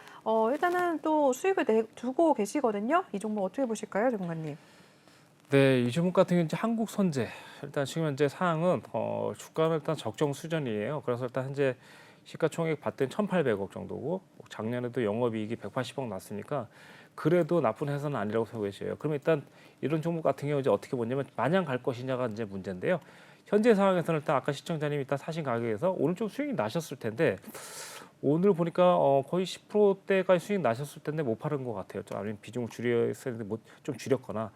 일단은 또 수익을 두고 계시거든요. 이 종목 어떻게 보실까요, 전문가님? 네, 이 종목 같은 경우는 이제 한국 선제 일단 지금 현재 상황은 주가는 일단 적정 수준이에요. 그래서 일단 현재 시가총액 봤더니 1,800억 정도고 작년에도 영업이익이 180억 났으니까 그래도 나쁜 회사는 아니라고 생각해요. 그러면 일단 이런 종목 같은 경우 이제 어떻게 보냐면 마냥 갈 것이냐가 이제 문제인데요. 현재 상황에서는 일단 아까 시청자님이 일단 사신 가격에서 오늘 좀 수익이 나셨을 텐데 오늘 보니까 거의 10%대까지 수익 나셨을 텐데 못 팔은 것 같아요. 좀 아니면 비중을 줄였어야 되는데 좀 줄였거나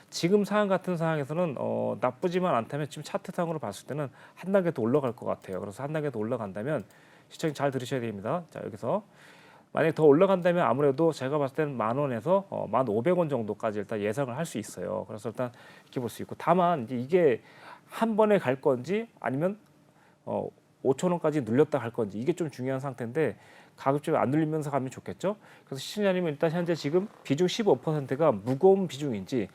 지금 상황 같은 상황에서는 나쁘지만 않다면 지금 차트상으로 봤을 때는 한 단계 더 올라갈 것 같아요. 그래서 한 단계 더 올라간다면 시청자 잘 들으셔야 됩니다. 자 여기서 만약에 더 올라간다면 아무래도 제가 봤을 때는 10,000원에서 1,500원 정도까지 일단 예상을 할 수 있어요. 그래서 일단 이렇게 볼 수 있고 다만 이제 이게 한 번에 갈 건지 아니면 5,000원까지 눌렸다 갈 건지 이게 좀 중요한 상태인데 가급적 안 눌리면서 가면 좋겠죠. 그래서 시청자님은 일단 현재 지금 비중 15%가 무거운 비중인지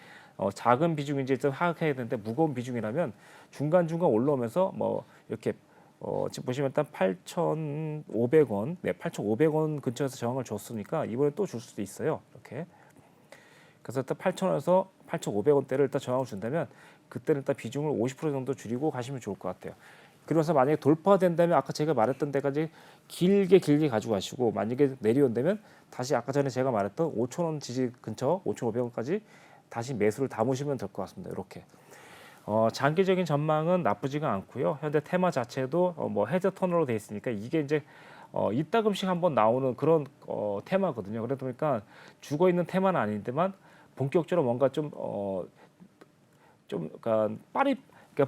작은 비중인지 일단 파악해야 되는데 무거운 비중이라면 중간중간 올라오면서 뭐 이렇게 지금 보시면 일단 8,500원, 네, 8,500원 근처에서 저항을 줬으니까 이번에 또 줄 수도 있어요. 이렇게. 그래서 일단 8,000원에서 8,500원대를 일단 저항을 준다면 그때는 일단 비중을 50% 정도 줄이고 가시면 좋을 것 같아요. 그래서 만약에 돌파된다면 아까 제가 말했던 데까지 길게 가지고 가시고 만약에 내려온다면 다시 아까 전에 제가 말했던 5,000원 지지 근처 5,500원까지 다시 매수를 담으시면 될 것 같습니다. 이렇게. 장기적인 전망은 나쁘지가 않고요. 현재 테마 자체도 뭐 해저 턴으로 돼 있으니까 이게 이제 이따금씩 한번 나오는 그런 테마거든요. 그러다 보니까 죽어 있는 테마는 아닌데만 본격적으로 뭔가 그러니까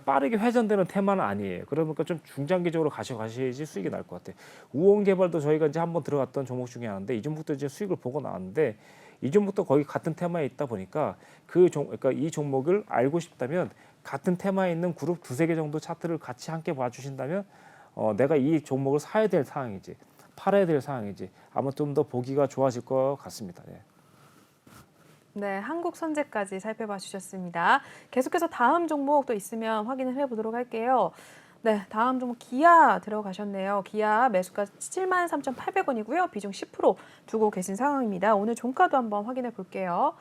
빠르게 회전되는 테마는 아니에요. 그러니까 좀 중장기적으로 가셔가셔야지 수익이 날 것 같아요. 우원개발도 저희가 이제 한번 들어갔던 종목 중에 하나인데 이 종목도 이제 수익을 보고 나왔는데 이 종목도 거의 같은 테마에 있다 보니까 그러니까 이 종목을 알고 싶다면 같은 테마에 있는 그룹 두세 개 정도 차트를 같이 함께 봐주신다면 내가 이 종목을 사야 될 상황이지 팔아야 될 상황이지 아마 좀 더 보기가 좋아질 것 같습니다. 네. 네, 한국선제까지 살펴봐 주셨습니다. 계속해서 다음 종목 또 있으면 확인을 해보도록 할게요. 네, 다음 종목 기아 들어가셨네요. 기아 매수가 73,800원이고요. 비중 10% 두고 계신 상황입니다. 오늘 종가도 한번 확인해 볼게요.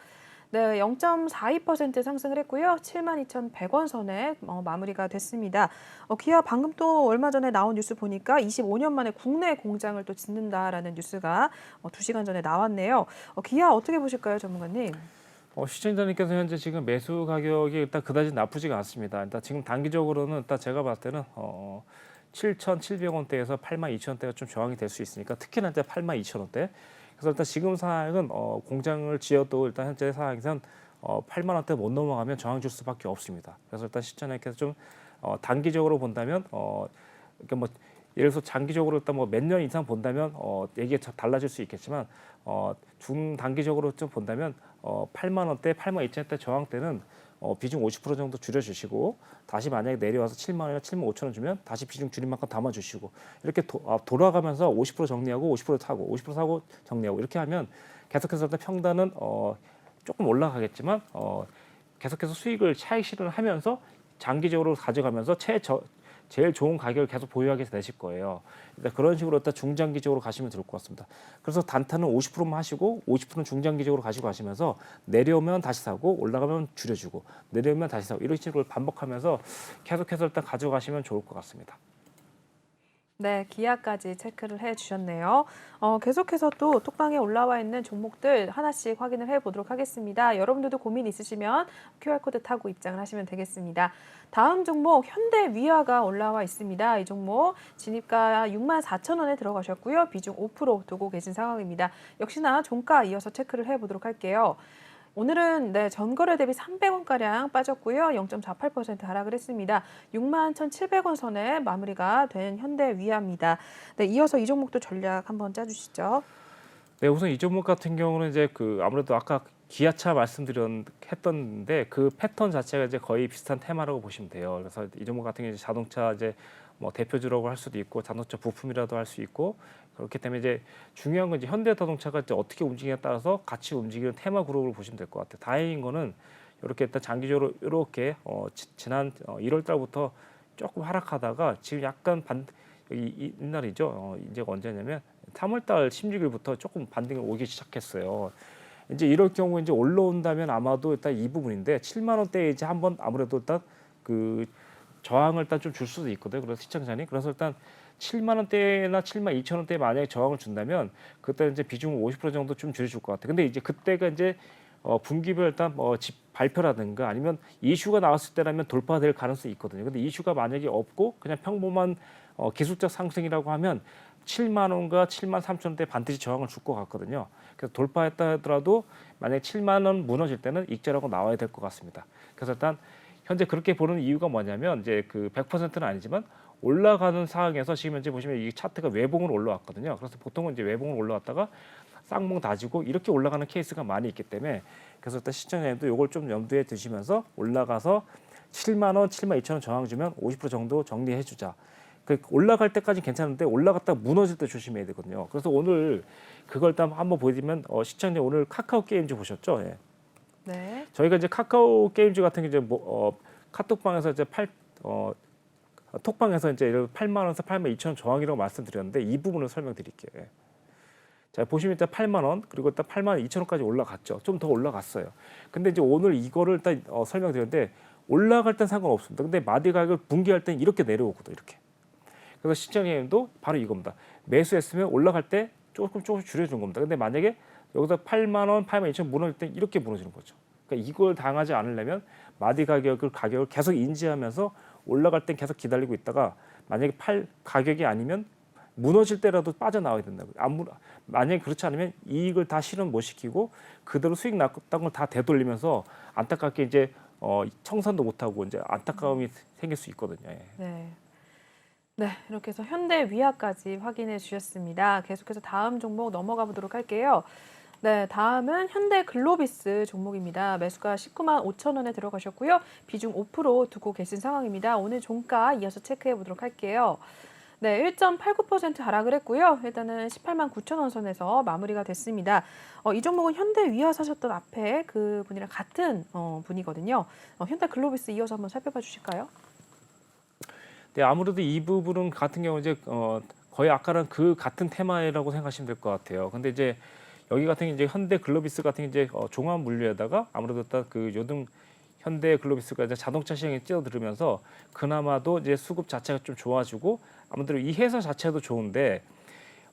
네, 0.42% 상승을 했고요. 72,100원 선에 마무리가 됐습니다. 기아 방금 또 얼마 전에 나온 뉴스 보니까 25년 만에 국내 공장을 또 짓는다라는 뉴스가 2시간 전에 나왔네요. 기아 어떻게 보실까요, 전문가님? 시청자님께서 현재 지금 매수 가격이 일단 그다지 나쁘지가 않습니다. 일단 지금 단기적으로는 일단 제가 봤을 때는 7,700원대에서 82,000원대가 좀 저항이 될 수 있으니까 특히나 이제 82,000원대. 그래서 일단 지금 상황은 공장을 지어도 일단 현재 상황에선 8만 원대 못 넘어가면 저항 줄 수밖에 없습니다. 그래서 일단 시청자님께서 좀 단기적으로 본다면 그러니까 뭐 예를 들어서 장기적으로 일단 뭐 몇 년 이상 본다면 얘기가 달라질 수 있겠지만 중단기적으로 좀 본다면 8만 원대, 8만 2천원대 저항 때는 비중 50% 정도 줄여주시고 다시 만약에 내려와서 7만 원이나 7만 5천 원 주면 다시 비중 줄인 만큼 담아주시고 이렇게 돌아가면서 50% 정리하고 50% 사고 50% 사고 정리하고 이렇게 하면 계속해서 일단 평단은 조금 올라가겠지만 계속해서 수익을 차익 실현을 하면서 장기적으로 가져가면서 제일 좋은 가격을 계속 보유하게 되실 거예요. 일단 그런 식으로 일단 중장기적으로 가시면 될 것 같습니다. 그래서 단타는 50%만 하시고 50%는 중장기적으로 가지고 가시면서 내려오면 다시 사고 올라가면 줄여주고 내려오면 다시 사고 이런 식으로 반복하면서 계속해서 일단 가져가시면 좋을 것 같습니다. 네, 기아까지 체크를 해주셨네요. 계속해서 또 톡방에 올라와 있는 종목들 하나씩 확인을 해보도록 하겠습니다. 여러분들도 고민 있으시면 QR코드 타고 입장을 하시면 되겠습니다. 다음 종목 현대위아가 올라와 있습니다. 이 종목 진입가 64,000원에 들어가셨고요. 비중 5% 두고 계신 상황입니다. 역시나 종가 이어서 체크를 해보도록 할게요. 오늘은 전거래 대비 300원가량 빠졌고요. 0.48% 하락을 했습니다. 61,700원 선에 마무리가 된 현대위아입니다. 네, 이어서 이 종목도 전략 한번 짜주시죠. 네, 우선 이 종목 같은 경우는 이제 아무래도 아까 기아차 했던데 그 패턴 자체가 이제 거의 비슷한 테마라고 보시면 돼요. 그래서 이 종목 같은 경우 자동차 이제 뭐 대표주라고 할 수도 있고 자동차 부품이라도 할 수 있고 그렇기 때문에 이제 중요한 건 이제 현대자동차가 이제 어떻게 움직이냐에 따라서 같이 움직이는 테마 그룹을 보시면 될 것 같아요. 다행인 거는 이렇게 일단 장기적으로 이렇게 지난 1월 달부터 조금 하락하다가 지금 약간 옛날이죠. 이제 언제냐면 3월 달 16일부터 조금 반등이 오기 시작했어요. 이제 이럴 경우 이제 올라온다면 아마도 일단 이 부분인데 7만 원대에 이제 한번 아무래도 일단 그 저항을 일단 좀 줄 수도 있거든요. 그래서 시청자님 그래서 일단 7만 원대나 7만 2천 원대에 만약에 저항을 준다면 그때 이제 비중을 50% 정도 좀 줄여줄 것 같아요. 근데 이제 그때가 이제 분기별 일단 발표라든가 아니면 이슈가 나왔을 때라면 돌파될 가능성이 있거든요. 근데 이슈가 만약에 없고 그냥 평범한 기술적 상승이라고 하면 7만 원과 7만 3천 원대 반드시 저항을 줄 것 같거든요. 그래서 돌파했다 하더라도 만약에 7만 원 무너질 때는 익절하고 나와야 될 것 같습니다. 그래서 일단 현재 그렇게 보는 이유가 뭐냐면 이제 그 100%는 아니지만 올라가는 상황에서 지금 현재 보시면 이 차트가 외봉으로 올라왔거든요. 그래서 보통은 이제 외봉으로 올라왔다가 쌍봉 다지고 이렇게 올라가는 케이스가 많이 있기 때문에 그래서 일단 시청자님도 이걸 좀 염두에 두시면서 올라가서 7만 원, 7만 2천 원 저항 주면 50% 정도 정리해 주자. 그 올라갈 때까지 괜찮은데 올라갔다가 무너질 때 조심해야 되거든요. 그래서 오늘 그걸 일단 한번 보여드리면 시청자 오늘 카카오 게임즈 보셨죠? 예. 네. 저희가 이제 카카오 게임즈 같은 게 이제 카톡방에서 이제 톡방에서 이제 8만 원에서 8만 2천 원 저항이라고 말씀드렸는데 이 부분을 설명드릴게요. 예. 자 보시면 일단 8만 원 그리고 일단 8만 2천 원까지 올라갔죠. 좀 더 올라갔어요. 근데 이제 오늘 이거를 일단 설명드렸는데 올라갈 땐 상관없습니다. 근데 마디 가격을 붕괴할 땐 이렇게 내려오거든요. 이렇게. 그래서 시청자님도 바로 이겁니다. 매수했으면 올라갈 때 조금씩 줄여주는 겁니다. 근데 만약에 여기서 8만 원, 8만 2천 원 무너질 때 이렇게 무너지는 거죠. 그러니까 이걸 당하지 않으려면 마디 가격을 계속 인지하면서 올라갈 땐 계속 기다리고 있다가 만약에 가격이 아니면 무너질 때라도 빠져나와야 된다고. 만약에 그렇지 않으면 이익을 다 실현 못 시키고 그대로 수익 났던 걸 다 되돌리면서 안타깝게 이제 청산도 못 하고 이제 안타까움이 생길 수 있거든요. 예. 네. 네, 이렇게 해서 현대위아까지 확인해 주셨습니다. 계속해서 다음 종목 넘어가 보도록 할게요. 네, 다음은 현대글로비스 종목입니다. 매수가 19만 5천 원에 들어가셨고요. 비중 5% 두고 계신 상황입니다. 오늘 종가 이어서 체크해 보도록 할게요. 네, 1.89% 하락을 했고요. 일단은 18만 9천 원 선에서 마무리가 됐습니다. 이 종목은 현대위아 사셨던 앞에 그 분이랑 같은 분이거든요. 현대글로비스 이어서 한번 살펴봐 주실까요? 네, 아무래도 이 부분은 같은 경우 이제 거의 아까랑 그 같은 테마라고 생각하시면 될 것 같아요. 근데 이제 여기 같은 이제 현대글로비스 같은 이제 종합 물류에다가 아무래도 일단 그 요즘 현대글로비스가 이제 자동차 시장에 뛰어들으면서 그나마도 이제 수급 자체가 좀 좋아지고 아무래도 이 회사 자체도 좋은데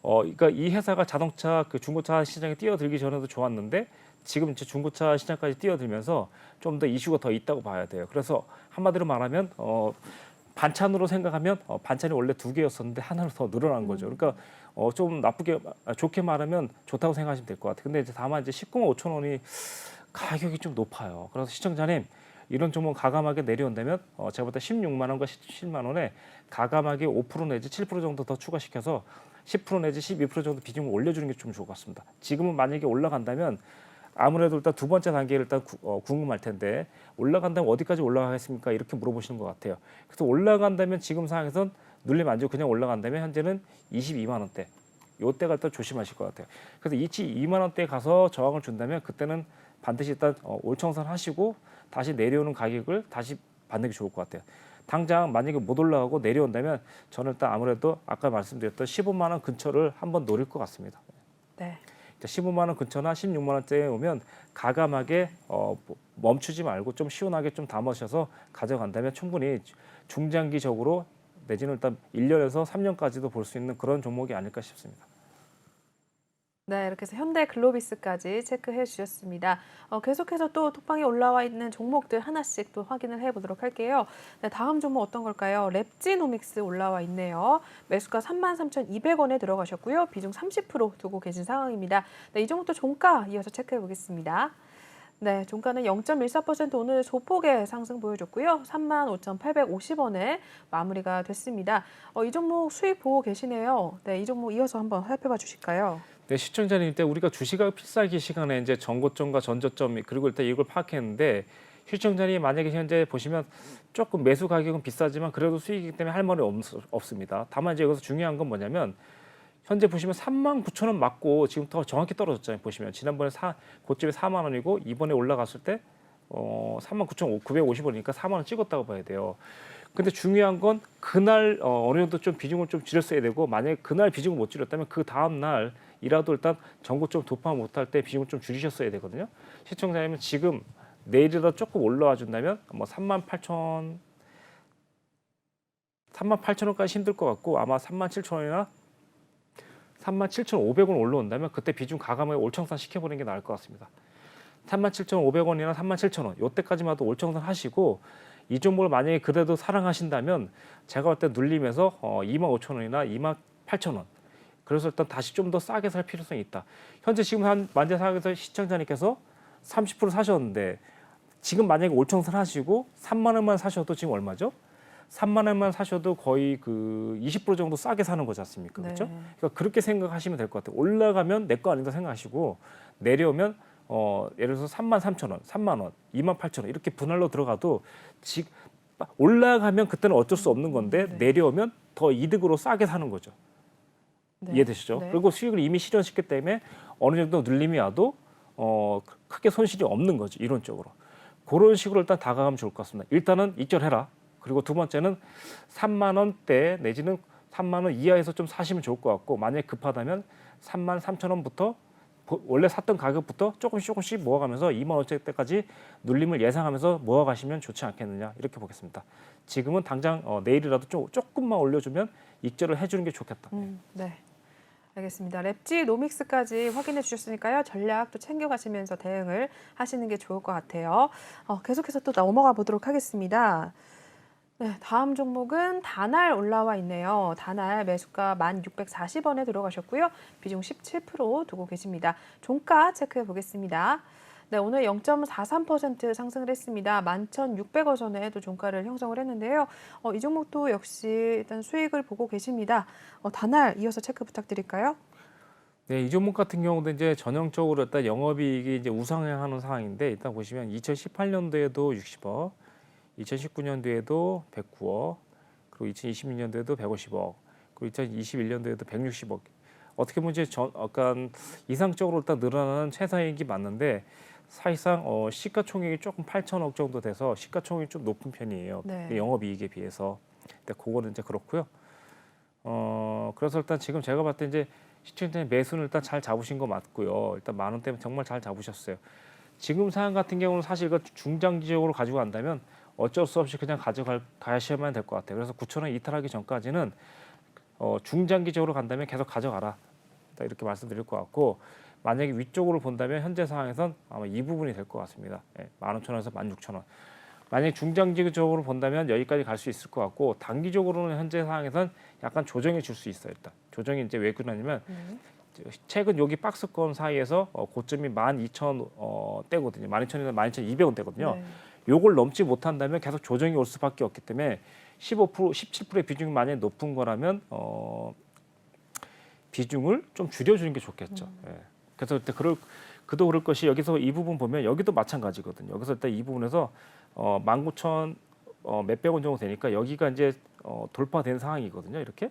그러니까 이 회사가 자동차 그 중고차 시장에 뛰어들기 전에도 좋았는데 지금 이제 중고차 시장까지 뛰어들면서 좀 더 이슈가 더 있다고 봐야 돼요. 그래서 한마디로 말하면 반찬으로 생각하면 반찬이 원래 2개였었는데 하나로 더 늘어난 거죠. 그러니까 좀 좋게 말하면 좋다고 생각하시면 될 것 같아요. 근데 이제 다만 이제 19만 5천 원이 가격이 좀 높아요. 그래서 시청자님 이런 종목 가감하게 내려온다면 제가 볼 때 16만 원과 17만 원에 가감하게 5% 내지 7% 정도 더 추가시켜서 10% 내지 12% 정도 비중을 올려주는 게 좀 좋을 것 같습니다. 지금은 만약에 올라간다면 아무래도 일단 두 번째 단계를 일단 궁금할 텐데 올라간다면 어디까지 올라가겠습니까? 이렇게 물어보시는 것 같아요. 그래서 올라간다면 지금 상황에선 눌림 안 주고 그냥 올라간다면 현재는 22만 원대. 요때가 일단 조심하실 것 같아요. 그래서 22만 원대에 가서 저항을 준다면 그때는 반드시 일단 올청산 하시고 다시 내려오는 가격을 다시 받는 게 좋을 것 같아요. 당장 만약에 못 올라가고 내려온다면 저는 일단 아무래도 아까 말씀드렸던 15만 원 근처를 한번 노릴 것 같습니다. 네. 15만 원 근처나 16만 원대에 오면 가감하게 멈추지 말고 좀 시원하게 좀 담으셔서 가져간다면 충분히 중장기적으로 내지는 일단 1년에서 3년까지도 볼 수 있는 그런 종목이 아닐까 싶습니다. 네, 이렇게 해서 현대글로비스까지 체크해 주셨습니다. 계속해서 또 톡방에 올라와 있는 종목들 하나씩 또 확인을 해보도록 할게요. 네, 다음 종목 어떤 걸까요? 랩지노믹스 올라와 있네요. 매수가 33,200원에 들어가셨고요. 비중 30% 두고 계신 상황입니다. 네, 이 종목도 종가 이어서 체크해 보겠습니다. 네, 종가는 0.14% 오늘 소폭의 상승 보여줬고요. 35,850원에 마무리가 됐습니다. 이 종목 수익 보고 계시네요. 네, 이 종목 이어서 한번 살펴봐 주실까요? 네, 시청자님 때 우리가 주식을 필사기 시간에 이제 전고점과 전저점 그리고 일단 이걸 파악했는데 시청자님 만약에 현재 보시면 조금 매수 가격은 비싸지만 그래도 수익이기 때문에 할 말이 없습니다. 다만 이제 여기서 중요한 건 뭐냐면 현재 보시면 39,000원 맞고 지금 더 정확히 떨어졌잖아요. 보시면 지난번에 고점이 4만 원이고 이번에 올라갔을 때 39,950원이니까 4만 원 찍었다고 봐야 돼요. 근데 중요한 건 그날 어느 정도 좀 비중을 좀 줄였어야 되고 만약에 그날 비중을 못 줄였다면 그 다음 날이라도 일단 전고점 돌파 못할 때 비중을 좀 줄이셨어야 되거든요. 시청자님은 지금 내일이라도 조금 올라와 준다면 뭐 38,000원까지 힘들 것 같고 아마 37,000원이나 37,500원 올라온다면 그때 비중 가감하게 올청산 시켜버리는 게 나을 것 같습니다. 37,500원이나 37,000원 이때까지만 도 올청산 하시고 이 종목을 만약에 그래도 사랑하신다면 제가 볼 때 눌리면서 25,000원이나 28,000원 그래서 일단 다시 좀 더 싸게 살 필요성이 있다. 현재 지금 한 만재상에서 시청자님께서 30% 사셨는데 지금 만약에 올청산 하시고 3만 원만 사셔도 지금 얼마죠? 3만 원만 사셔도 거의 그 20% 정도 싸게 사는 거지 않습니까? 그렇죠? 네. 그러니까 그렇게 생각하시면 될 것 같아요. 올라가면 내 거 아니다 생각하시고 내려오면 예를 들어서 3만 3천 원, 3만 원, 2만 8천 원 이렇게 분할로 들어가도 올라가면 그때는 어쩔 수 없는 건데 네. 내려오면 더 이득으로 싸게 사는 거죠. 네. 이해되시죠? 네. 그리고 수익을 이미 실현시켰기 때문에 어느 정도 눌림이 와도 크게 손실이 없는 거죠. 이론적으로. 그런 식으로 일단 다가가면 좋을 것 같습니다. 일단은 익절해라. 그리고 두 번째는 3만 원대 내지는 3만 원 이하에서 좀 사시면 좋을 것 같고 만약에 급하다면 3만 3천 원부터 원래 샀던 가격부터 조금씩 모아가면서 2만 원대까지 눌림을 예상하면서 모아가시면 좋지 않겠느냐 이렇게 보겠습니다. 지금은 당장 내일이라도 조금만 올려주면 익절을 해주는 게 좋겠다. 네. 알겠습니다. 랩지 노믹스까지 확인해 주셨으니까요. 전략도 챙겨가시면서 대응을 하시는 게 좋을 것 같아요. 계속해서 또 넘어가 보도록 하겠습니다. 네, 다음 종목은 다날 올라와 있네요. 다날 매수가 1,640원에 들어가셨고요. 비중 17% 두고 계십니다. 종가 체크해 보겠습니다. 네, 오늘 0.43% 상승을 했습니다. 11,600원 선에도 종가를 형성을 했는데요. 이 종목도 역시 일단 수익을 보고 계십니다. 다날 이어서 체크 부탁드릴까요? 네, 이 종목 같은 경우도 이제 전형적으로 일단 영업이익이 이제 우상향하는 상황인데 일단 보시면 2018년도에도 60억, 2019년도에도 109억, 그리고 2022년도에도 150억, 그리고 2021년도에도 160억. 어떻게 보면 이제 약간 이상적으로 일단 늘어나는 최상익이 맞는데 사실상 시가총액이 조금 8천억 정도 돼서 시가총액이 좀 높은 편이에요. 네. 영업이익에 비해서. 근데 그거는 이제 그렇고요. 그래서 일단 지금 제가 봤을 때 이제 시청자님 매수는 일단 잘 잡으신 거 맞고요. 일단 10,000원대 정말 잘 잡으셨어요. 지금 상황 같은 경우는 사실 이거 중장기적으로 가지고 간다면 어쩔 수 없이 그냥 가셔야만 될 것 같아요. 그래서 9,000원 이탈하기 전까지는 중장기적으로 간다면 계속 가져가라. 이렇게 말씀드릴 것 같고 만약에 위쪽으로 본다면 현재 상황에선 아마 이 부분이 될 것 같습니다. 15,000원에서 16,000원. 만약에 중장기적으로 본다면 여기까지 갈 수 있을 것 같고 단기적으로는 현재 상황에선 약간 조정해 줄 수 있어요. 일단 조정이 이제 왜 그러냐면 최근 여기 박스권 사이에서 고점이 12,000대거든요. 12,000에서 12,200원대거든요. 네. 요걸 넘지 못한다면 계속 조정이 올 수밖에 없기 때문에 15%, 17%의 비중이 만약에 높은 거라면 비중을 좀 줄여주는 게 좋겠죠. 예. 그래서 일단 그도 그럴 것이 여기서 이 부분 보면 여기도 마찬가지거든요. 여기서 일단 이 부분에서 19,000 몇백 원 정도 되니까 여기가 이제 돌파된 상황이거든요. 이렇게.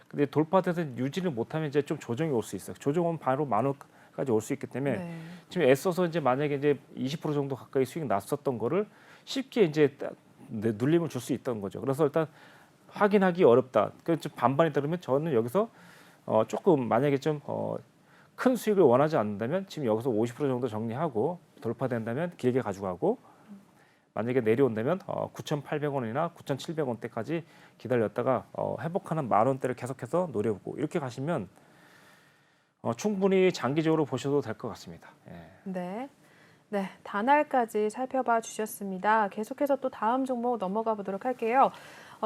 근데 돌파돼서 유지를 못하면 이제 좀 조정이 올 수 있어요. 조정은 바로 10,000원까지 올 수 있기 때문에 네. 지금 애써서 이제 만약에 이제 20% 정도 가까이 수익 났었던 거를 쉽게 이제 눌림을 줄 수 있던 거죠. 그래서 일단 확인하기 어렵다. 그 좀 반반이 들으면 저는 여기서 조금 만약에 좀 큰 수익을 원하지 않는다면 지금 여기서 50% 정도 정리하고 돌파된다면 길게 가져가고 만약에 내려온다면 9,800원이나 9,700원대까지 기다렸다가 회복하는 10,000원대를 계속해서 노려보고 이렇게 가시면 충분히 장기적으로 보셔도 될 것 같습니다. 예. 네. 네, 다날까지 살펴봐 주셨습니다. 계속해서 또 다음 종목 넘어가 보도록 할게요.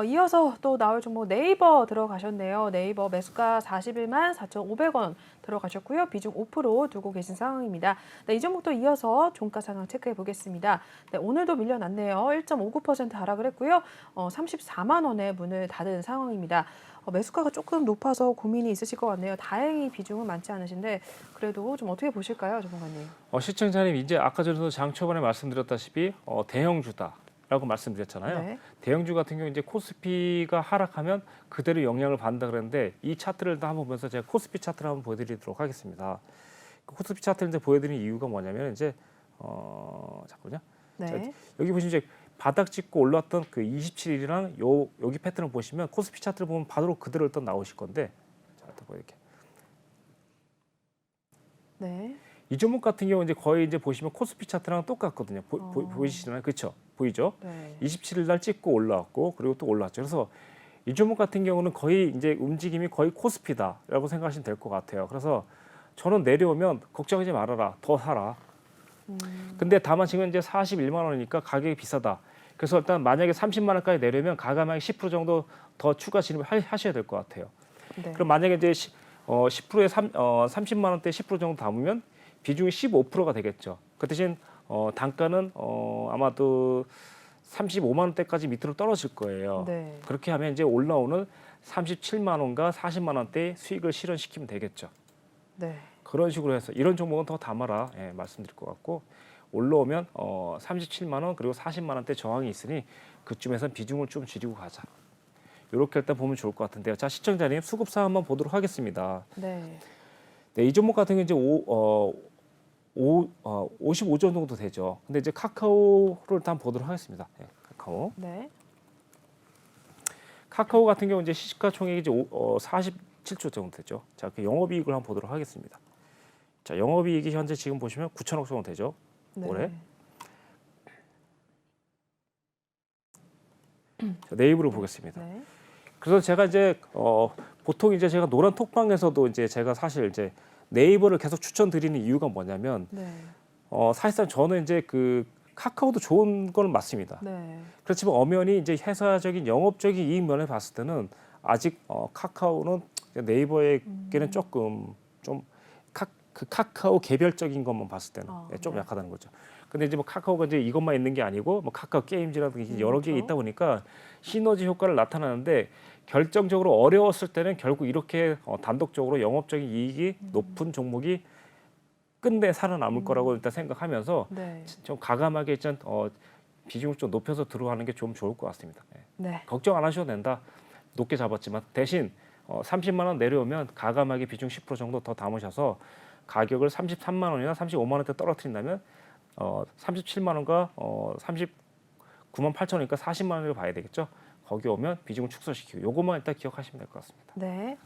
이어서 또 나올 종목 네이버 들어가셨네요. 네이버 매수가 41만 4,500원 들어가셨고요. 비중 5% 두고 계신 상황입니다. 네, 이 종목도 이어서 종가 상황 체크해 보겠습니다. 네, 오늘도 밀려났네요. 1.59% 하락을 했고요. 34만 원에 문을 닫은 상황입니다. 매수가가 조금 높아서 고민이 있으실 것 같네요. 다행히 비중은 많지 않으신데 그래도 좀 어떻게 보실까요, 전문가님? 시청자님 이제 아까 전에도 장 초반에 말씀드렸다시피 대형주다라고 말씀드렸잖아요. 네. 대형주 같은 경우 이제 코스피가 하락하면 그대로 영향을 받는다 그랬는데 이 차트를 한번 보면서 제가 코스피 차트를 한번 보여드리도록 하겠습니다. 코스피 차트를 이제 보여드리는 이유가 뭐냐면 이제 잠깐만요. 네. 여기 보시면 이제 바닥 찍고 올라왔던 그 27일이랑 여기 패턴을 보시면 코스피 차트를 보면 바로 그대로 일단 나오실 건데 자, 이렇게 네. 이 종목 같은 경우 이제 거의 이제 보시면 코스피 차트랑 똑같거든요. 보이시나요? 그렇죠? 보이죠? 네. 27일 날 찍고 올라왔고 그리고 또 올라왔죠. 그래서 이 종목 같은 경우는 거의 이제 움직임이 거의 코스피다라고 생각하시면 될 것 같아요. 그래서 저는 내려오면 걱정하지 말아라. 더 사라. 근데 다만 지금 이제 41만 원이니까 가격이 비싸다. 그래서 일단 만약에 30만 원까지 내려면 가감하게 10% 정도 더 추가 진입을 하셔야 될 것 같아요. 네. 그럼 만약에 이제 10%에 30만 원대 10% 정도 담으면 비중이 15%가 되겠죠. 그 대신 단가는 아마도 35만 원대까지 밑으로 떨어질 거예요. 네. 그렇게 하면 이제 올라오는 37만 원과 40만 원대 수익을 실현시키면 되겠죠. 네. 그런 식으로 해서 이런 종목은 더 담아라 말씀드릴 것 같고 올라오면 37만 원 그리고 40만 원대 저항이 있으니 그쯤에서 비중을 좀 줄이고 가자. 이렇게 일단 보면 좋을 것 같은데요. 자 시청자님 수급사 한번 보도록 하겠습니다. 네. 네, 이 종목 같은 경우 이제 55점 정도 되죠. 근데 이제 카카오를 일단 보도록 하겠습니다. 네, 카카오. 네. 카카오 같은 경우 이제 시가총액이 이제 47조 정도 되죠. 자, 그 영업이익을 한번 보도록 하겠습니다. 자, 영업이익이 현재 지금 보시면 9천억 정도 되죠. 네. 올해. 자, 네이버를 보겠습니다. 네. 그래서 제가 이제 보통 이제 제가 노란 톡방에서도 이제 제가 사실 이제 네이버를 계속 추천드리는 이유가 뭐냐면 네. 사실상 저는 이제 그 카카오도 좋은 건 맞습니다. 네. 그렇지만 엄연히 이제 회사적인 영업적인 이익 면에 봤을 때는 아직 카카오는 네이버에게는 조금 좀 그 카카오 개별적인 것만 봤을 때는 좀 네. 약하다는 거죠. 근데 이제 뭐 카카오가 이제 이것만 있는 게 아니고 뭐 카카오 게임즈라든지 여러 개 그렇죠. 있다 보니까 시너지 효과를 나타나는데 결정적으로 어려웠을 때는 결국 이렇게 단독적으로 영업적인 이익이 높은 종목이 끝내 살아남을 거라고 일단 생각하면서 네. 좀 과감하게 일단 비중을 좀 높여서 들어가는 게 좀 좋을 것 같습니다. 네. 걱정 안 하셔도 된다. 높게 잡았지만 대신 30만 원 내려오면 과감하게 비중 10% 정도 더 담으셔서 가격을 33만 원이나 35만 원대 떨어뜨린다면 37만 원과 39만 8천 원이니까 40만 원을 봐야 되겠죠. 거기 오면 비중을 축소시키고 요것만 일단 기억하시면 될 것 같습니다. 네.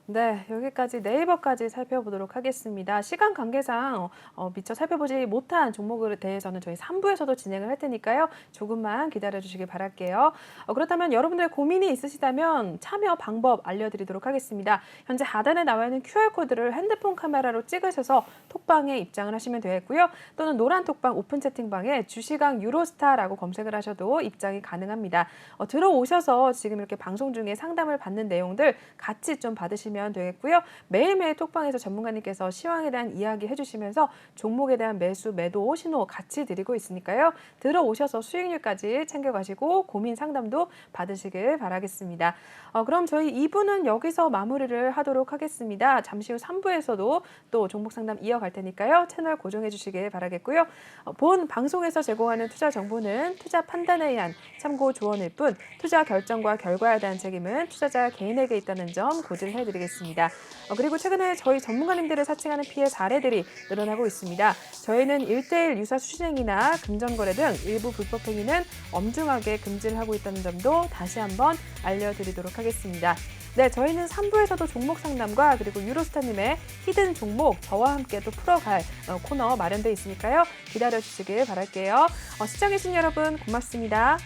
네, 여기까지 네이버까지 살펴보도록 하겠습니다. 시간 관계상 미처 살펴보지 못한 종목에 대해서는 저희 3부에서도 진행을 할 테니까요. 조금만 기다려주시길 바랄게요. 그렇다면 여러분들 고민이 있으시다면 참여 방법 알려드리도록 하겠습니다. 현재 하단에 나와 있는 QR코드를 핸드폰 카메라로 찍으셔서 톡방에 입장을 하시면 되겠고요. 또는 노란 톡방 오픈 채팅방에 주시강 유로스타라고 검색을 하셔도 입장이 가능합니다. 들어오셔서 지금 이렇게 방송 중에 상담을 받는 내용들 같이 좀 받으시면 되겠고요. 매일매일 톡방에서 전문가님께서 시황에 대한 이야기 해주시면서 종목에 대한 매수, 매도, 신호 같이 드리고 있으니까요. 들어오셔서 수익률까지 챙겨가시고 고민 상담도 받으시길 바라겠습니다. 그럼 저희 2부는 여기서 마무리를 하도록 하겠습니다. 잠시 후 3부에서도 또 종목 상담 이어갈 테니까요. 채널 고정해 주시길 바라겠고요. 본 방송에서 제공하는 투자 정보는 투자 판단에 의한 참고 조언일 뿐 투자 결정과 결과에 대한 책임은 투자자 개인에게 있다는 점 고지를 해드리겠습니다. 그리고 최근에 저희 전문가님들을 사칭하는 피해 사례들이 늘어나고 있습니다. 저희는 1:1 유사 수신행위나 금전거래 등 일부 불법 행위는 엄중하게 금지를 하고 있다는 점도 다시 한번 알려드리도록 하겠습니다. 네, 저희는 3부에서도 종목 상담과 그리고 유로스타님의 히든 종목 저와 함께 또 풀어갈 코너 마련되어 있으니까요. 기다려주시길 바랄게요. 시청해주신 여러분 고맙습니다.